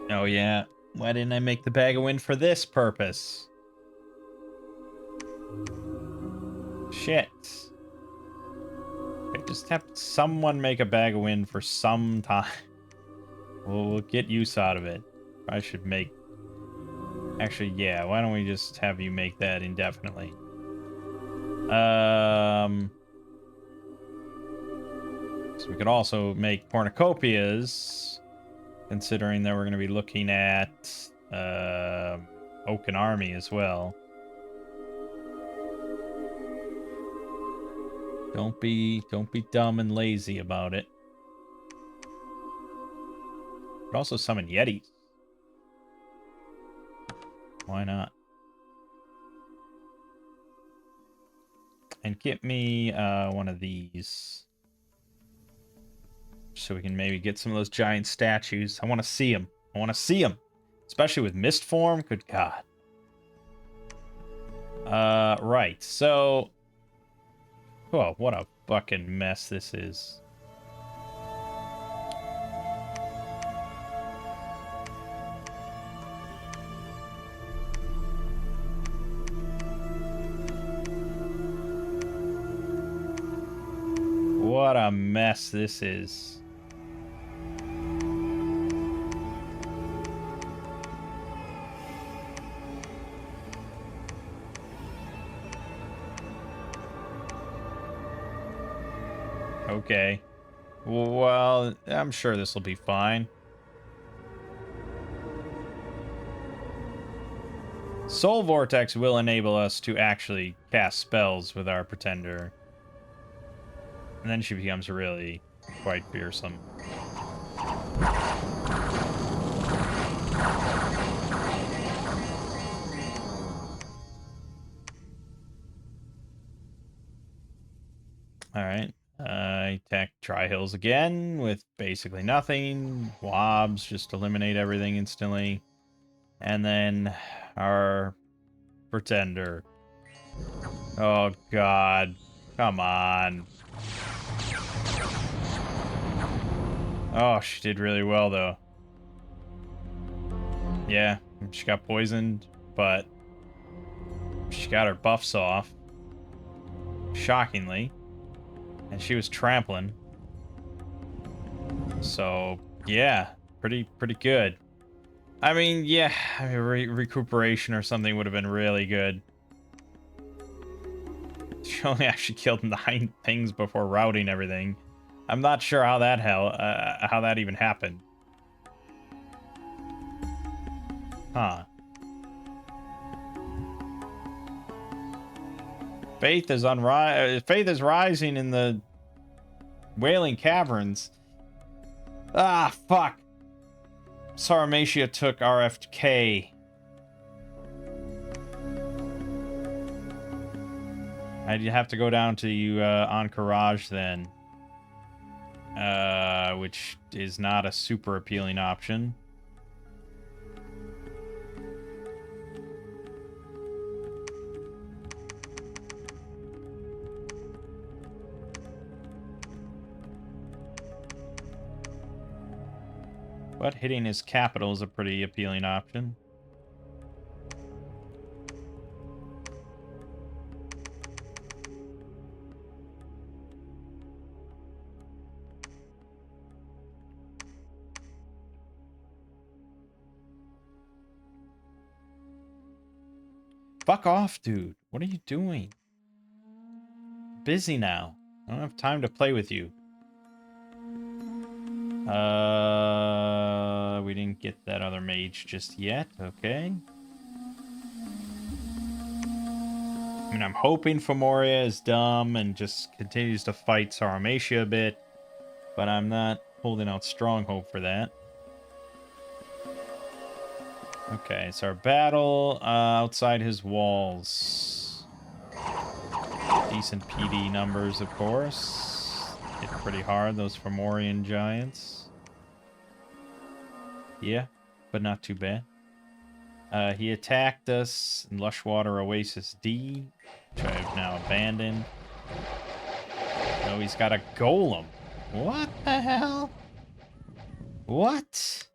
Speaker 1: Oh yeah. Why didn't I make the bag of wind for this purpose? Shit. Okay, just have someone make a bag of wind for some time. We'll get use out of it. I should make... Actually, yeah, why don't we just have you make that indefinitely? So we could also make cornucopias, considering that we're going to be looking at Oaken Army as well. Don't be dumb and lazy about it. But also summon Yetis. Why not? And get me one of these. So we can maybe get some of those giant statues. I want to see them. I want to see them. Especially with mist form. Good God. Right. So... Oh, what a fucking mess this is. What a mess this is. Okay. Well, I'm sure this will be fine. Soul Vortex will enable us to actually cast spells with our Pretender. And then she becomes really quite fearsome. Alright. I attack Dry Hills again with basically nothing. Wobs just eliminate everything instantly. And then our Pretender. Oh, God. Come on. Oh, she did really well, though. Yeah, she got poisoned, but she got her buffs off. Shockingly. And she was trampling. So, yeah, pretty good. I mean, yeah, recuperation or something would have been really good. She only actually killed 9 things before routing everything. I'm not sure how that even happened. Huh. Faith is rising in the Wailing Caverns. Ah, fuck. Sarmatia took RFK. I'd have to go down to Encourage then. Which is not a super appealing option. But hitting his capital is a pretty appealing option. Fuck off, dude. What are you doing? I'm busy now. I don't have time to play with you. We didn't get that other mage just yet. Okay. I mean, I'm hoping Femoria is dumb and just continues to fight Sarmatia a bit, but I'm not holding out strong hope for that. Okay, so our battle outside his walls. Decent PD numbers, of course. Hit pretty hard, those Fomorian giants. Yeah, but not too bad. He attacked us in Lushwater Oasis D, which I have now abandoned. Oh, he's got a golem. What the hell? What?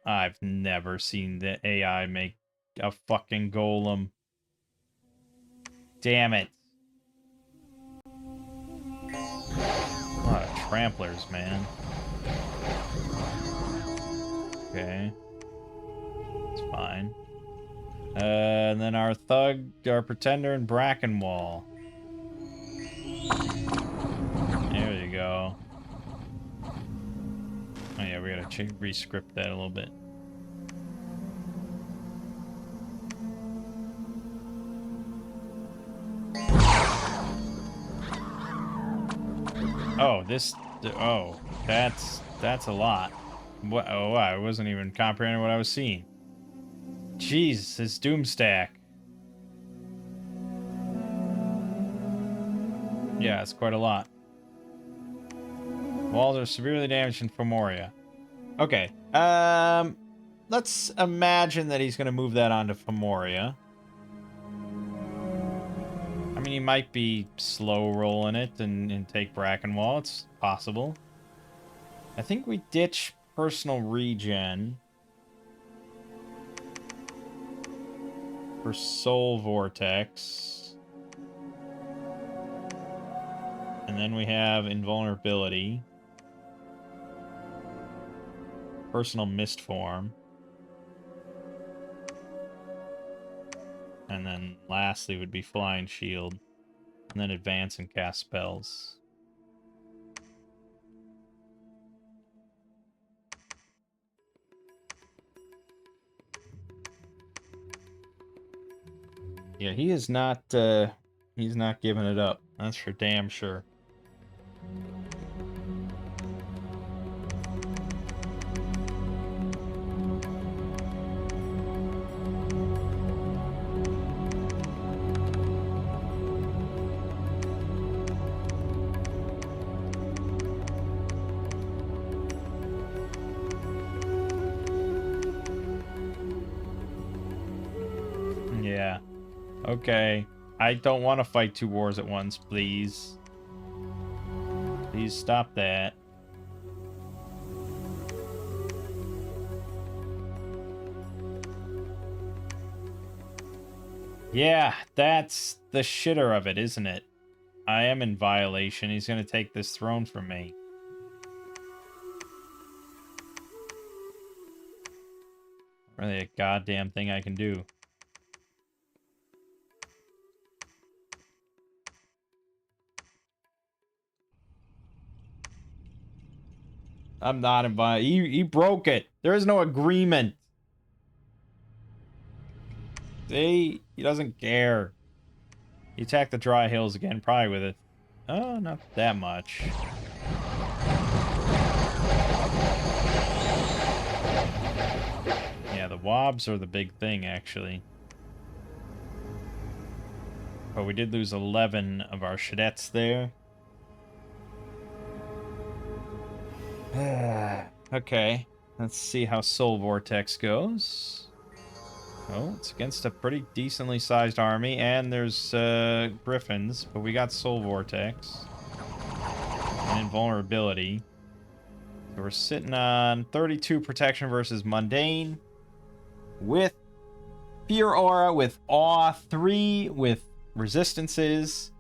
Speaker 1: I've never seen the AI make a fucking golem. Damn it. A lot of tramplers, man. Okay. It's fine. And then our thug, our pretender, and Brackenwall. There you go. Oh yeah, we gotta re-script that a little bit. Oh, this... Oh, that's a lot. What? Oh, I wasn't even comprehending what I was seeing. Jeez, this Doomstack. Yeah, it's quite a lot. Walls are severely damaged in Femoria. Okay. Let's imagine that he's going to move that onto Femoria. I mean, he might be slow rolling it and take Brackenwall. It's possible. I think we ditch personal regen for Soul Vortex. And then we have Invulnerability. Personal Mist Form. And then lastly would be Flying Shield. And then advance and cast spells. Yeah, he is not, he's not giving it up. That's for damn sure. Yeah. Okay. I don't want to fight two wars at once, please. Please stop that. Yeah, that's the shitter of it, isn't it? I am in violation. He's going to take this throne from me. Really a goddamn thing I can do. I'm not invited. He broke it. There is no agreement. See? He doesn't care. He attacked the dry hills again, probably with it. Oh, not that much. Yeah, the wobs are the big thing, actually. But we did lose 11 of our Shadettes there. Okay, let's see how Soul Vortex goes. Oh, it's against a pretty decently sized army, and there's Griffins, but we got Soul Vortex and Invulnerability. So we're sitting on 32 protection versus Mundane, with Fear Aura, with Awe 3, with Resistances,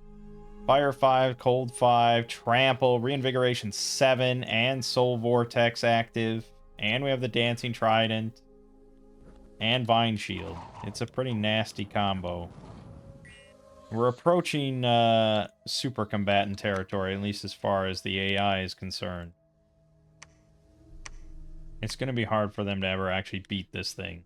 Speaker 1: Fire 5, Cold 5, Trample, Reinvigoration 7, and Soul Vortex active. And we have the Dancing Trident and Vine Shield. It's a pretty nasty combo. We're approaching super combatant territory, at least as far as the AI is concerned. It's going to be hard for them to ever actually beat this thing.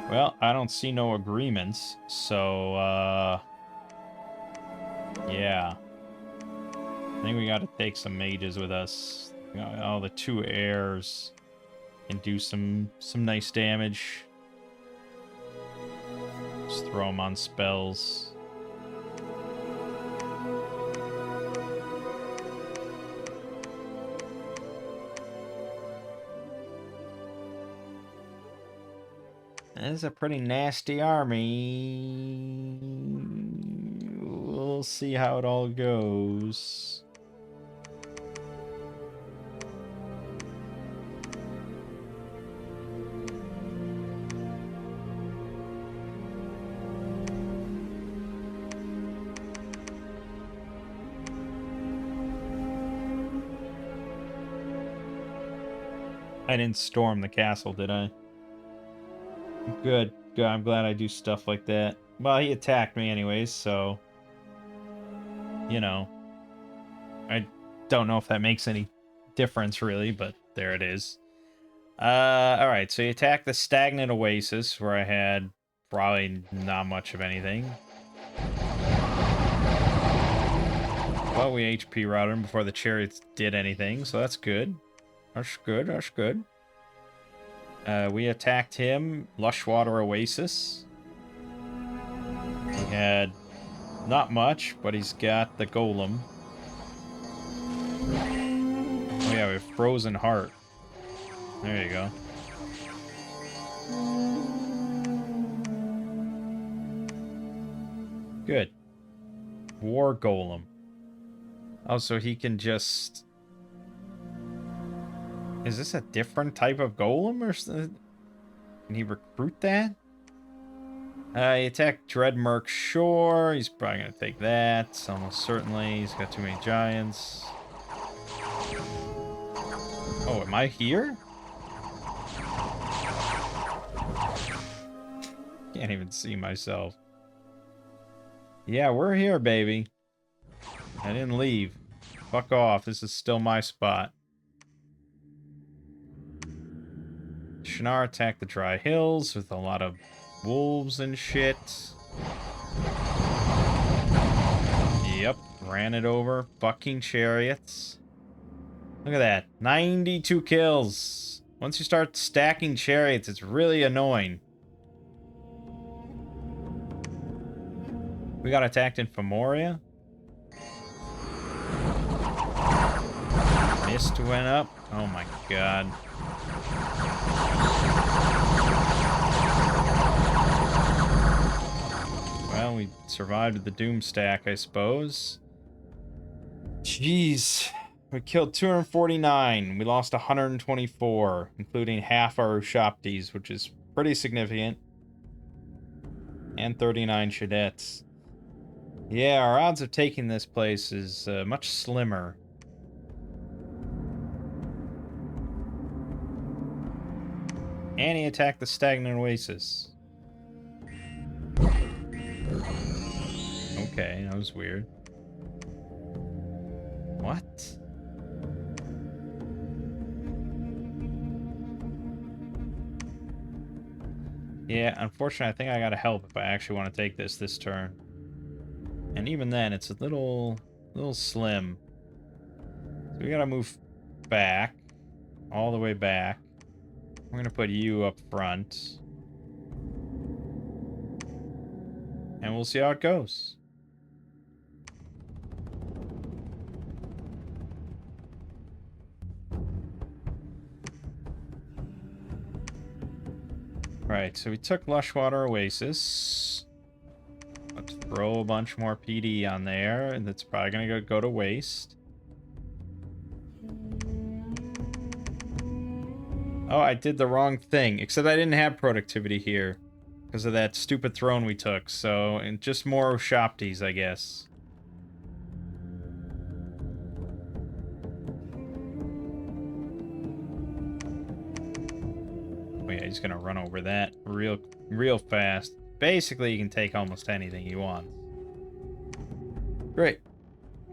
Speaker 1: Well, I don't see no agreements, so, yeah. I think we gotta take some mages with us. You know, all the 2 heirs can do some nice damage. Just throw them on spells. This is a pretty nasty army. We'll see how it all goes. I didn't storm the castle, did I? Good. Good. I'm glad I do stuff like that. Well, he attacked me anyways, so... You know. I don't know if that makes any difference, really, but there it is. Alright, so you attacked the Stagnant Oasis, where I had probably not much of anything. Well, we HP routed him before the chariots did anything, so that's good. That's good, that's good. We attacked him, Lushwater Oasis. He had not much, but he's got the Golem. Oh yeah, we have Frozen Heart. There you go. Good. War Golem. Oh, so he can just... Is this a different type of golem or something? Can he recruit that? He attacked Dreadmerc Shore. He's probably going to take that. Almost certainly. He's got too many giants. Oh, am I here? Can't even see myself. Yeah, we're here, baby. I didn't leave. Fuck off. This is still my spot. Shannara attacked the Dry Hills with a lot of wolves and shit. Yep, ran it over. Fucking chariots. Look at that. 92 kills. Once you start stacking chariots, it's really annoying. We got attacked in Femoria. Mist went up. Oh my god. Well, we survived with the Doom stack, I suppose. Jeez. We killed 249. We lost 124, including half our Ushaptis, which is pretty significant. And 39 Shadettes. Yeah, our odds of taking this place is much slimmer. And he attacked the Stagnant Oasis. Okay, that was weird. What? Yeah, unfortunately, I think I gotta help if I actually want to take this turn. And even then, it's a little slim. So we gotta move back, all the way back. We're gonna put you up front. And we'll see how it goes. Right, so we took Lushwater Oasis. Let's throw a bunch more PD on there, and that's probably gonna go to waste. Oh, I did the wrong thing, except I didn't have productivity here because of that stupid throne we took, so and just more Shopties, I guess. Oh yeah, he's gonna run over that real fast. Basically, you can take almost anything you want. Great.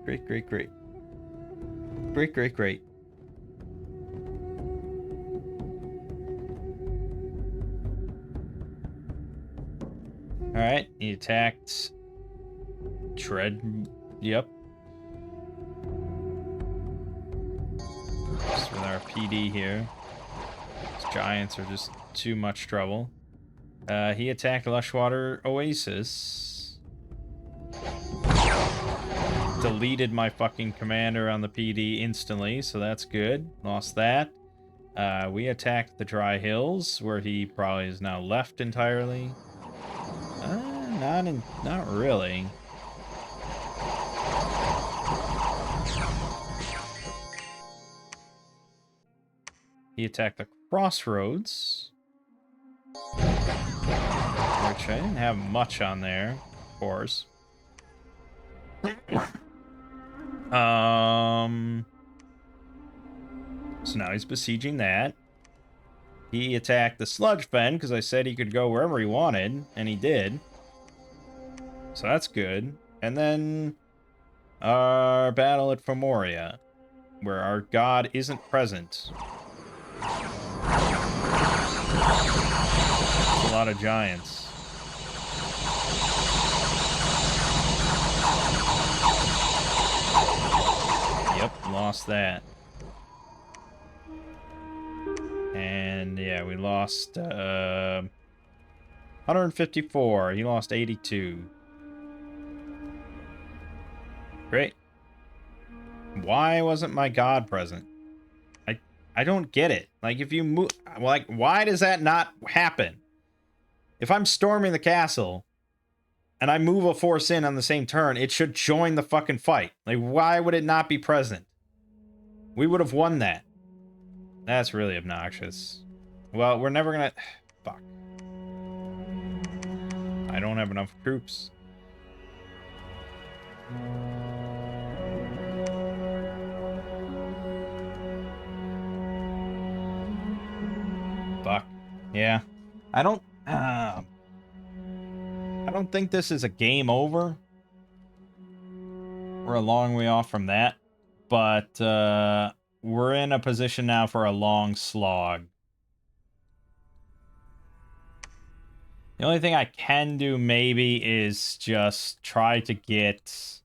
Speaker 1: Great, great, great. Great, great, great. Alright, he attacked Tread. Yep. Just with our PD here. These giants are just too much trouble. He attacked Lushwater Oasis. Deleted my fucking commander on the PD instantly, so that's good. Lost that. We attacked the Dry Hills, where he probably is now left entirely. Not really. He attacked the Crossroads, which I didn't have much on there, of course. So now he's besieging that. He attacked the Sludge Fen because I said he could go wherever he wanted, and he did. So that's good. And then our battle at Femoria, where our god isn't present. That's a lot of giants. Yep, lost that. And yeah, we lost 154. He lost 82. Great. Why wasn't my god present? I don't get it. Like, if you move... Like, why does that not happen? If I'm storming the castle, and I move a force in on the same turn, it should join the fucking fight. Like, why would it not be present? We would have won that. That's really obnoxious. Well, we're never gonna... Fuck. I don't have enough troops. Fuck. Yeah. I don't think this is a game over. We're a long way off from that. But we're in a position now for a long slog. The only thing I can do maybe is just try to get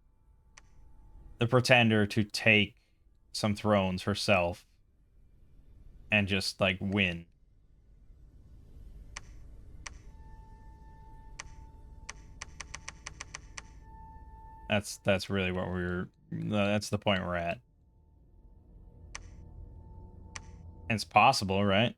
Speaker 1: the Pretender to take some thrones herself and just, like, win. That's really what that's the point we're at. And it's possible, right?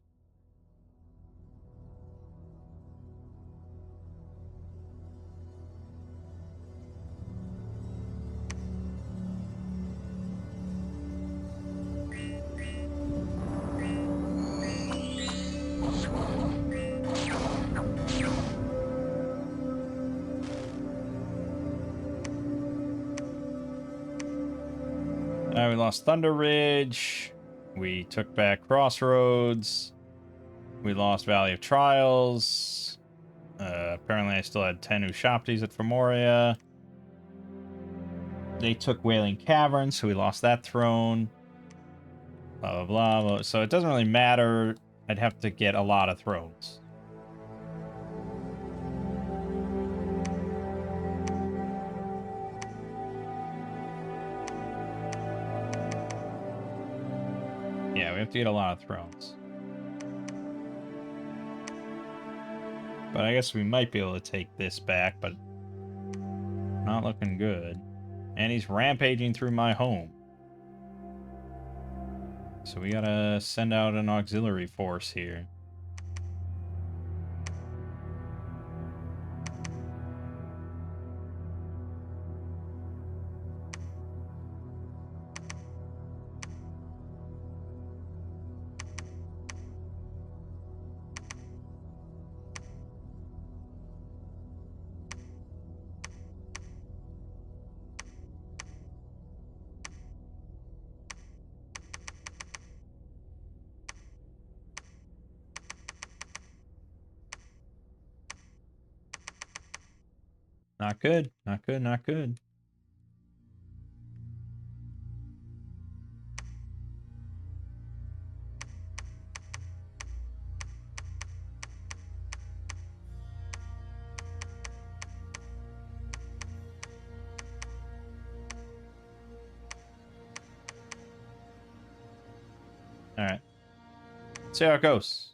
Speaker 1: We lost Thunder Ridge. We took back Crossroads. We lost Valley of Trials. Apparently I still had 10 Ushaptis at Femoria. They took Wailing Cavern, so we lost that throne. Blah, blah, blah. So it doesn't really matter. I'd have to get a lot of thrones.
Speaker 2: have to get a lot of thrones. But I guess we might be able to take this back, but not looking good. And he's rampaging through my home. So we gotta send out an auxiliary force here. Not good, not good, not good. Alright. See how it goes.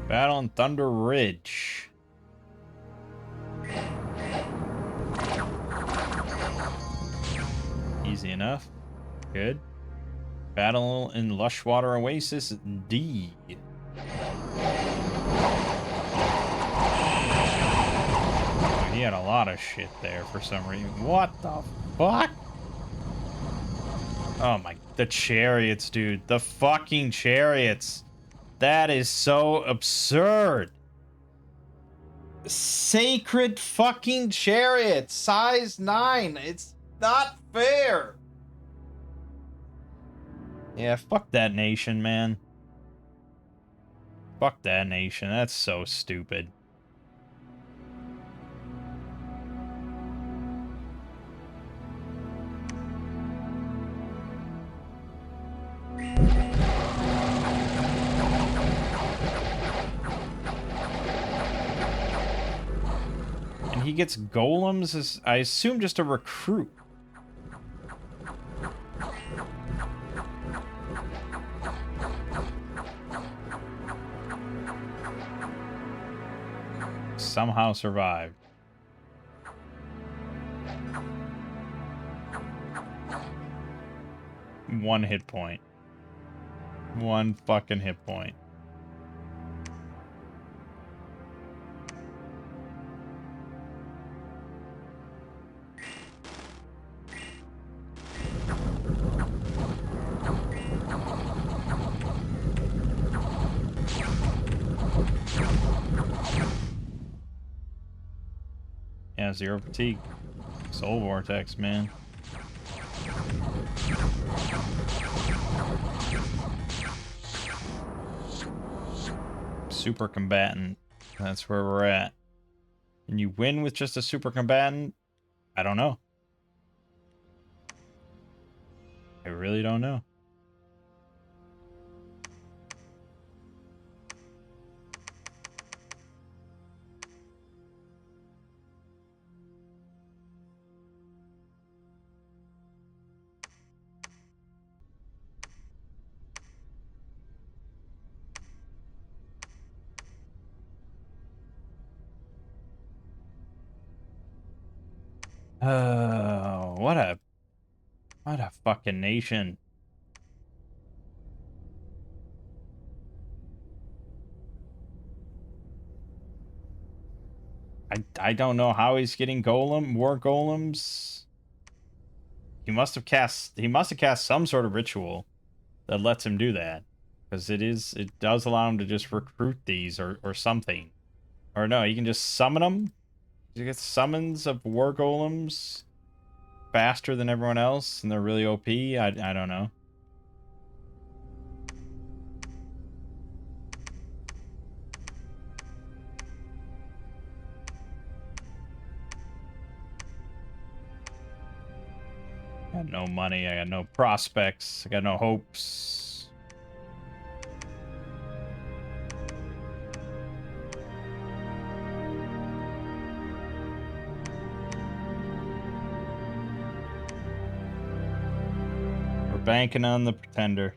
Speaker 2: Battle on Thunder Ridge. Easy enough. Good. Battle in Lushwater Oasis D. Oh, he had a lot of shit there for some reason. What the fuck? Oh my, the chariots, dude. The fucking chariots. That is so absurd. Sacred fucking chariots. Size 9. It's not fair. Yeah, fuck that nation, man. Fuck that nation. That's so stupid. And he gets golems as, I assume, just a recruit. Somehow survived. One hit point. One fucking hit point. Yeah, zero fatigue. Soul Vortex, man. Super combatant. That's where we're at. Can you win with just a super combatant? I don't know. I really don't know. Oh, what a fucking nation. I don't know how he's getting war golems. He must have cast some sort of ritual that lets him do that. Because it does allow him to just recruit these or something. Or no, you can just summon them. You get summons of war golems faster than everyone else, and they're really OP. I don't know. I got no money. I got no prospects. I got no hopes. banking on the pretender.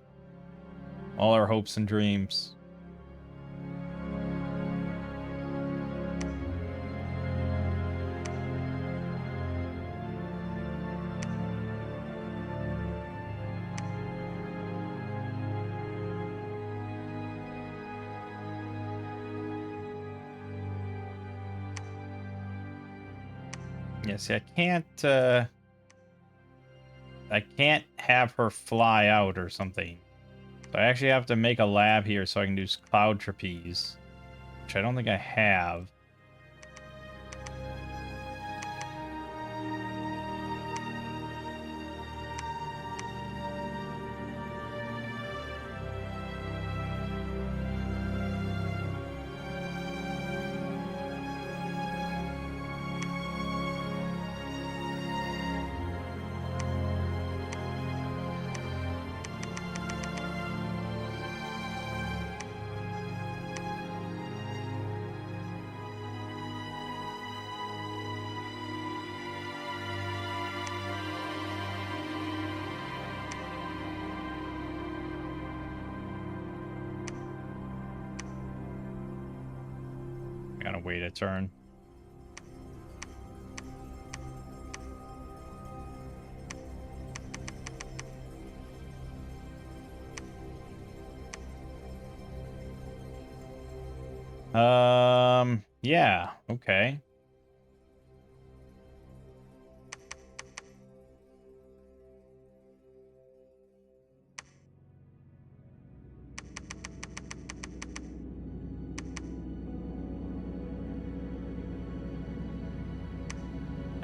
Speaker 2: All our hopes and dreams. Yeah, see, I can't have her fly out or something. So I actually have to make a lab here so I can do cloud trapeze, which I don't think I have. Gotta wait a turn. Yeah, okay.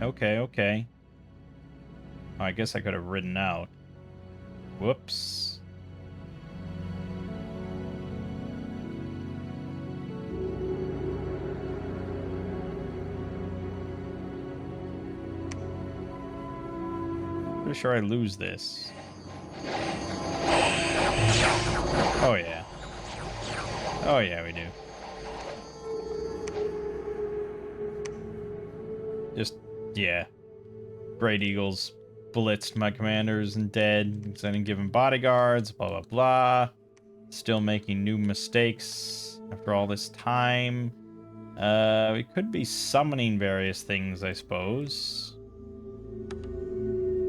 Speaker 2: Okay. Oh, I guess I could have ridden out. Whoops. Pretty sure I lose this. Oh, yeah. Oh, yeah, we do. Just, yeah. Great Eagles blitzed my commanders and dead. Sending given bodyguards, blah, blah, blah. Still making new mistakes after all this time. We could be summoning various things, I suppose.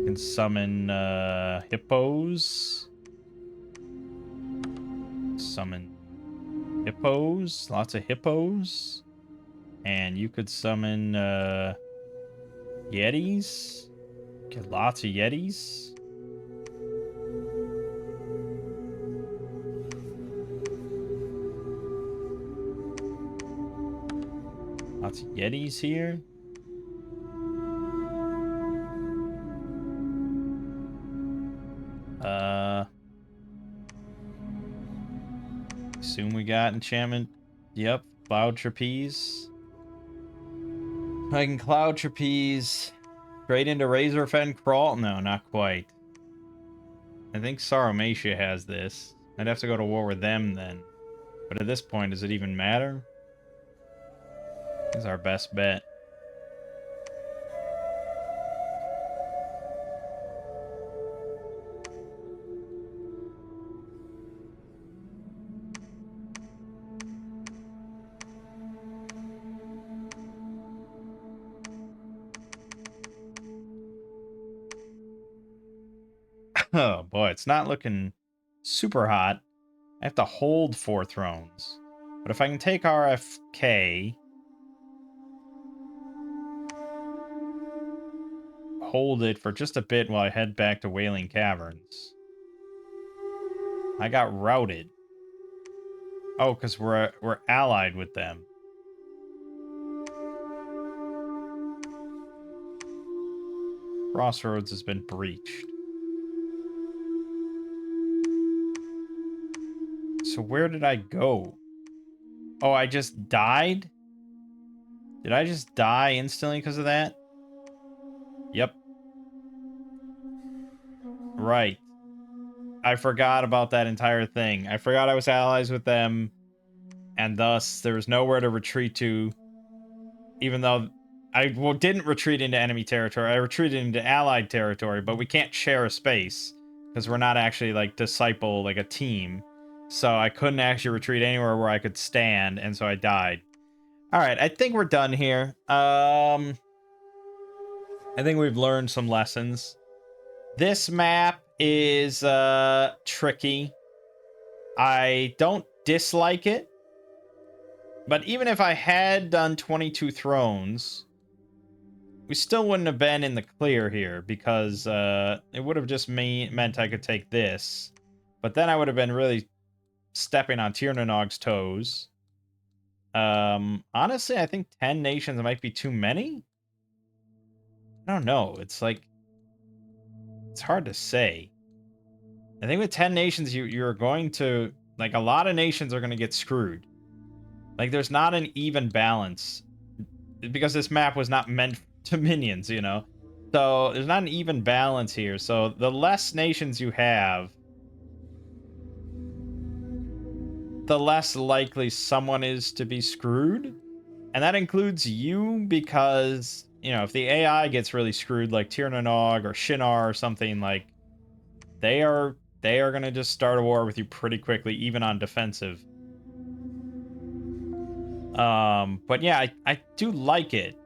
Speaker 2: We can summon, hippos. Summon hippos. Lots of hippos. And you could summon, yetis. Get lots of yetis. Lots of yetis here. Assume we got enchantment. Yep, cloud trapeze. I can cloud trapeze straight into Razorfen Crawl. No, not quite. I think Saromacia has this. I'd have to go to war with them then. But at this point, does it even matter? Is our best bet. Oh boy, it's not looking super hot. I have to hold 4 thrones. But if I can take RFK, hold it for just a bit while I head back to Wailing Caverns. I got routed. Oh, because we're allied with them. Crossroads has been breached. So where did I go? Oh, I just died? Did I just die instantly because of that? Yep. Right. I forgot about that entire thing. I forgot I was allies with them, and thus there was nowhere to retreat to, even though I didn't retreat into enemy territory. I retreated into allied territory, but we can't share a space because we're not actually like disciple like a team. So I couldn't actually retreat anywhere where I could stand, and so I died. All right, I think we're done here. I think we've learned some lessons. This map is tricky. I don't dislike it. But even if I had done 22 thrones, we still wouldn't have been in the clear here because it would have just meant I could take this. But then I would have been really stepping on Tiernanog toes. Honestly, I think 10 nations might be too many. I don't know. It's like, it's hard to say. I think with 10 nations, you're going to, like, a lot of nations are going to get screwed. Like, there's not an even balance because this map was not meant to minions, you know? So there's not an even balance here. So the less nations you have, the less likely someone is to be screwed. And that includes you because, you know, if the AI gets really screwed, like Tirnanog or Shinar or something, like, they are going to just start a war with you pretty quickly, even on defensive. But yeah, I do like it.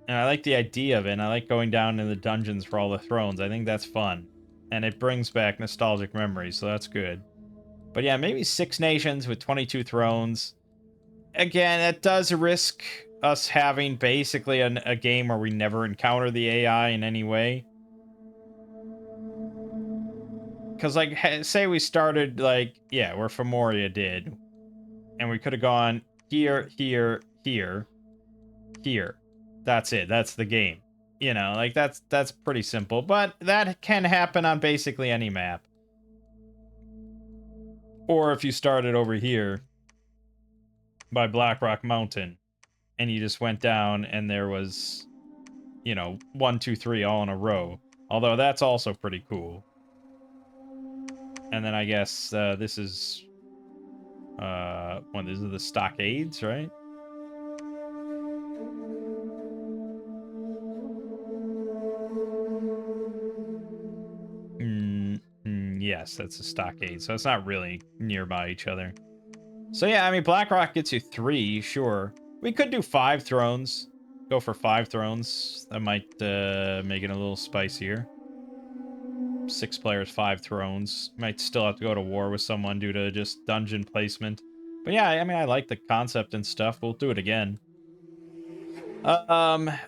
Speaker 2: And I like the idea of it, and I like going down in the dungeons for all the thrones. I think that's fun. And it brings back nostalgic memories, so that's good. But yeah, maybe 6 nations with 22 thrones. Again, it does risk us having basically a game where we never encounter the AI in any way. Because, like, say we started, like, yeah, where Femoria did. And we could have gone here, here, here, here. That's it. That's the game. You know, like that's pretty simple, but that can happen on basically any map. Or if you started over here by Blackrock Mountain and you just went down and there was, you know, 1, 2, 3 all in a row. Although that's also pretty cool. And then I guess this is these are the stockades, right? Yes, that's a stockade. So it's not really nearby each other. So yeah, I mean, Blackrock gets you 3, sure. We could do 5 thrones. Go for 5 thrones. That might make it a little spicier. 6 players, 5 thrones. Might still have to go to war with someone due to just dungeon placement. But yeah, I mean, I like the concept and stuff. We'll do it again.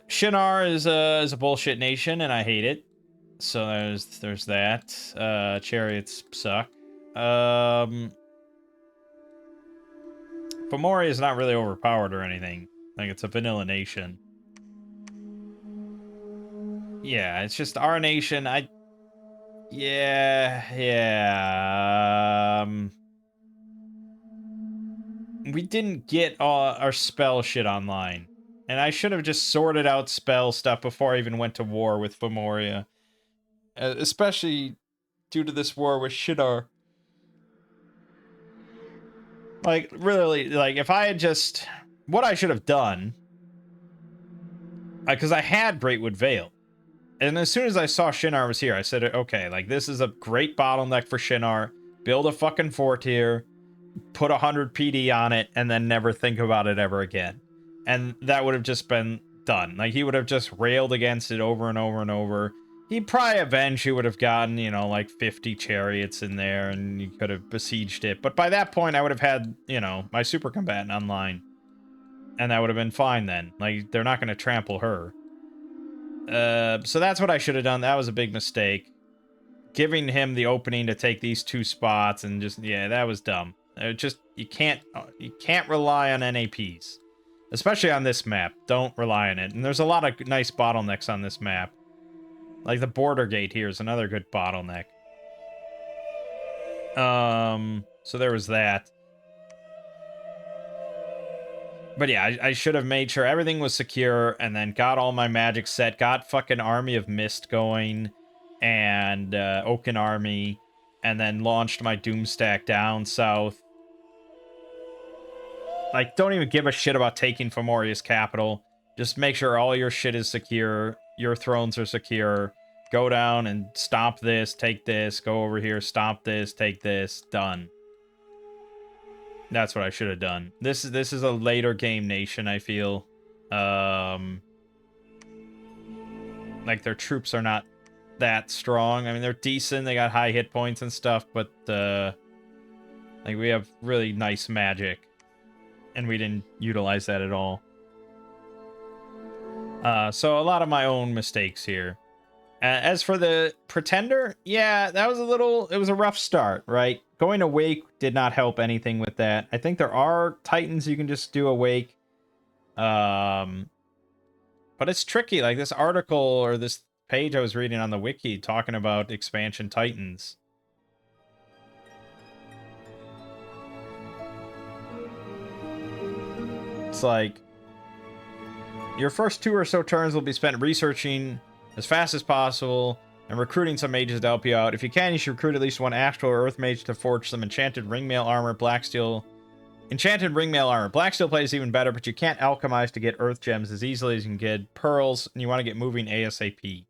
Speaker 2: Shinar is a bullshit nation, and I hate it. So there's that. Chariots suck. Fomori is not really overpowered or anything. Like, it's a vanilla nation. Yeah, it's just our nation. Yeah. We didn't get our spell shit online. And I should have just sorted out spell stuff before I even went to war with Femoria. Especially due to this war with Shinar. Like, really, like, if I had just... What I should have done... Because I had Greatwood Vale. And as soon as I saw Shinar was here, I said, okay, like, this is a great bottleneck for Shinar. Build a fucking fort here. Put 100 PD on it, and then never think about it ever again. And that would have just been done. Like, he would have just railed against it over and over and over. He probably eventually would have gotten, you know, like 50 chariots in there, and he could have besieged it. But by that point, I would have had, you know, my super combatant online. And that would have been fine then. Like, they're not going to trample her. So that's what I should have done. That was a big mistake. Giving him the opening to take these 2 spots and just, yeah, that was dumb. Just, you can't rely on NAPs. Especially on this map. Don't rely on it. And there's a lot of nice bottlenecks on this map. Like the border gate here is another good bottleneck. So there was that. But yeah, I should have made sure everything was secure and then got all my magic set, got fucking Army of Mist going and Oaken Army, and then launched my Doomstack down south. Like, don't even give a shit about taking Fomoria's capital. Just make sure all your shit is secure, your thrones are secure. go down and stop this, take this, go over here, stop this, take this, done. That's what I should have done. This is a later game nation, I feel. Like their troops are not that strong. I mean, they're decent. They got high hit points and stuff, but like we have really nice magic, and we didn't utilize that at all. So a lot of my own mistakes here. As for the Pretender, yeah, that was it was a rough start, right? Going Awake did not help anything with that. I think there are Titans you can just do Awake. But it's tricky. Like this article or this page I was reading on the wiki talking about expansion Titans. It's like your first 2 or so turns will be spent researching as fast as possible and recruiting some mages to help you out. If you can, you should recruit at least one astral or earth mage to forge some enchanted ringmail armor, blacksteel. Enchanted ringmail armor. Blacksteel plate is even better, but you can't alchemize to get earth gems as easily as you can get pearls, and you want to get moving ASAP.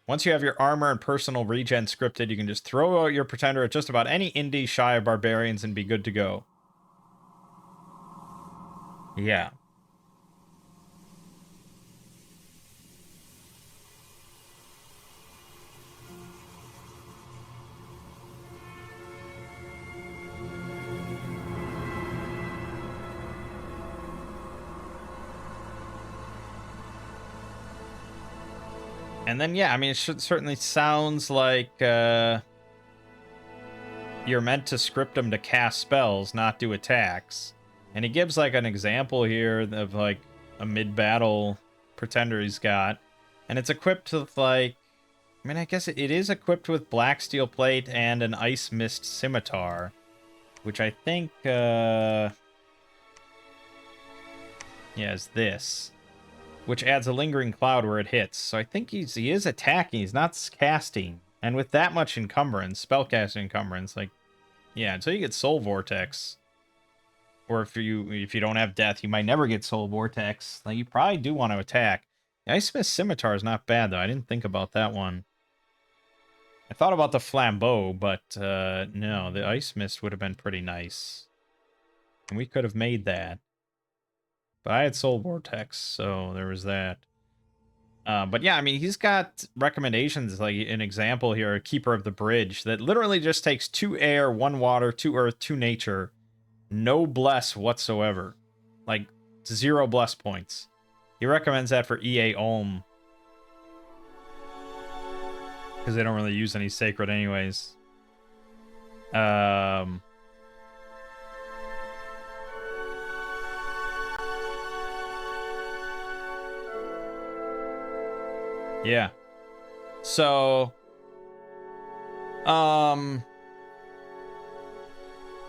Speaker 2: Once you have your armor and personal regen scripted, you can just throw out your Pretender at just about any indie shy of barbarians and be good to go. Yeah. And then, yeah, I mean, it certainly sounds like you're meant to script them to cast spells, not do attacks. And he gives, like, an example here of, like, a mid-battle Pretender he's got. And it's equipped with, like... I mean, I guess it is equipped with black steel plate and an ice mist scimitar. Which I think, yeah, is this. Which adds a lingering cloud where it hits. So I think he is attacking, he's not casting. And with that much encumbrance, spellcasting encumbrance, like, yeah, until you get Soul Vortex, or if you don't have Death, you might never get Soul Vortex. Like, you probably do want to attack. The Ice Mist Scimitar is not bad, though. I didn't think about that one. I thought about the Flambeau, but no, the Ice Mist would have been pretty nice. And we could have made that. But I had Soul Vortex, so there was that. But yeah, I mean, he's got recommendations, like an example here, a Keeper of the Bridge, that literally just takes 2 air, 1 water, 2 earth, 2 nature, no bless whatsoever. Like, 0 bless points. He recommends that for EA Ulm. Because they don't really use any sacred anyways. Yeah. So,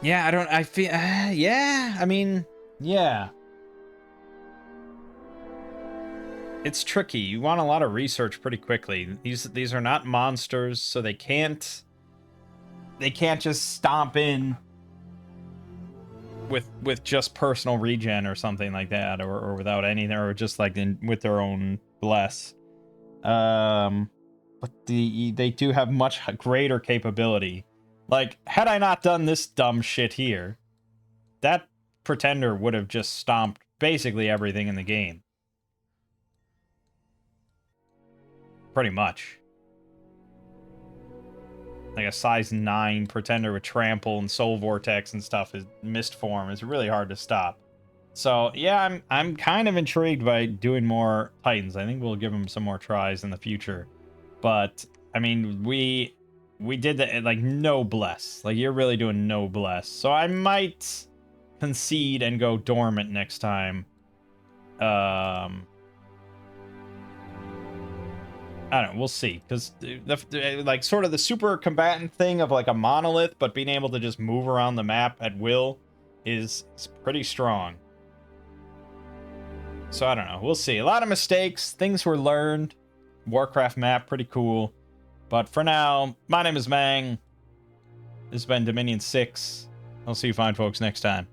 Speaker 2: yeah, I feel, yeah, I mean, yeah. It's tricky. You want a lot of research pretty quickly. These are not monsters, so they can't just stomp in with just personal regen or something like that, or without anything, or just like with their own bless. But they do have much greater capability. Like, had I not done this dumb shit here, that Pretender would have just stomped basically everything in the game. Pretty much. Like a size 9 Pretender with Trample and Soul Vortex and stuff is Mist Form is really hard to stop. So yeah, I'm kind of intrigued by doing more Titans. I think we'll give them some more tries in the future. But I mean, we did that, like, no bless. Like, you're really doing no bless. So I might concede and go dormant next time. I don't know, we'll see. Because like sort of the super combatant thing of like a monolith, but being able to just move around the map at will is pretty strong. So I don't know. We'll see. A lot of mistakes. Things were learned. Warcraft map, pretty cool. But for now, my name is Mangg. This has been Dominion 6. I'll see you fine folks next time.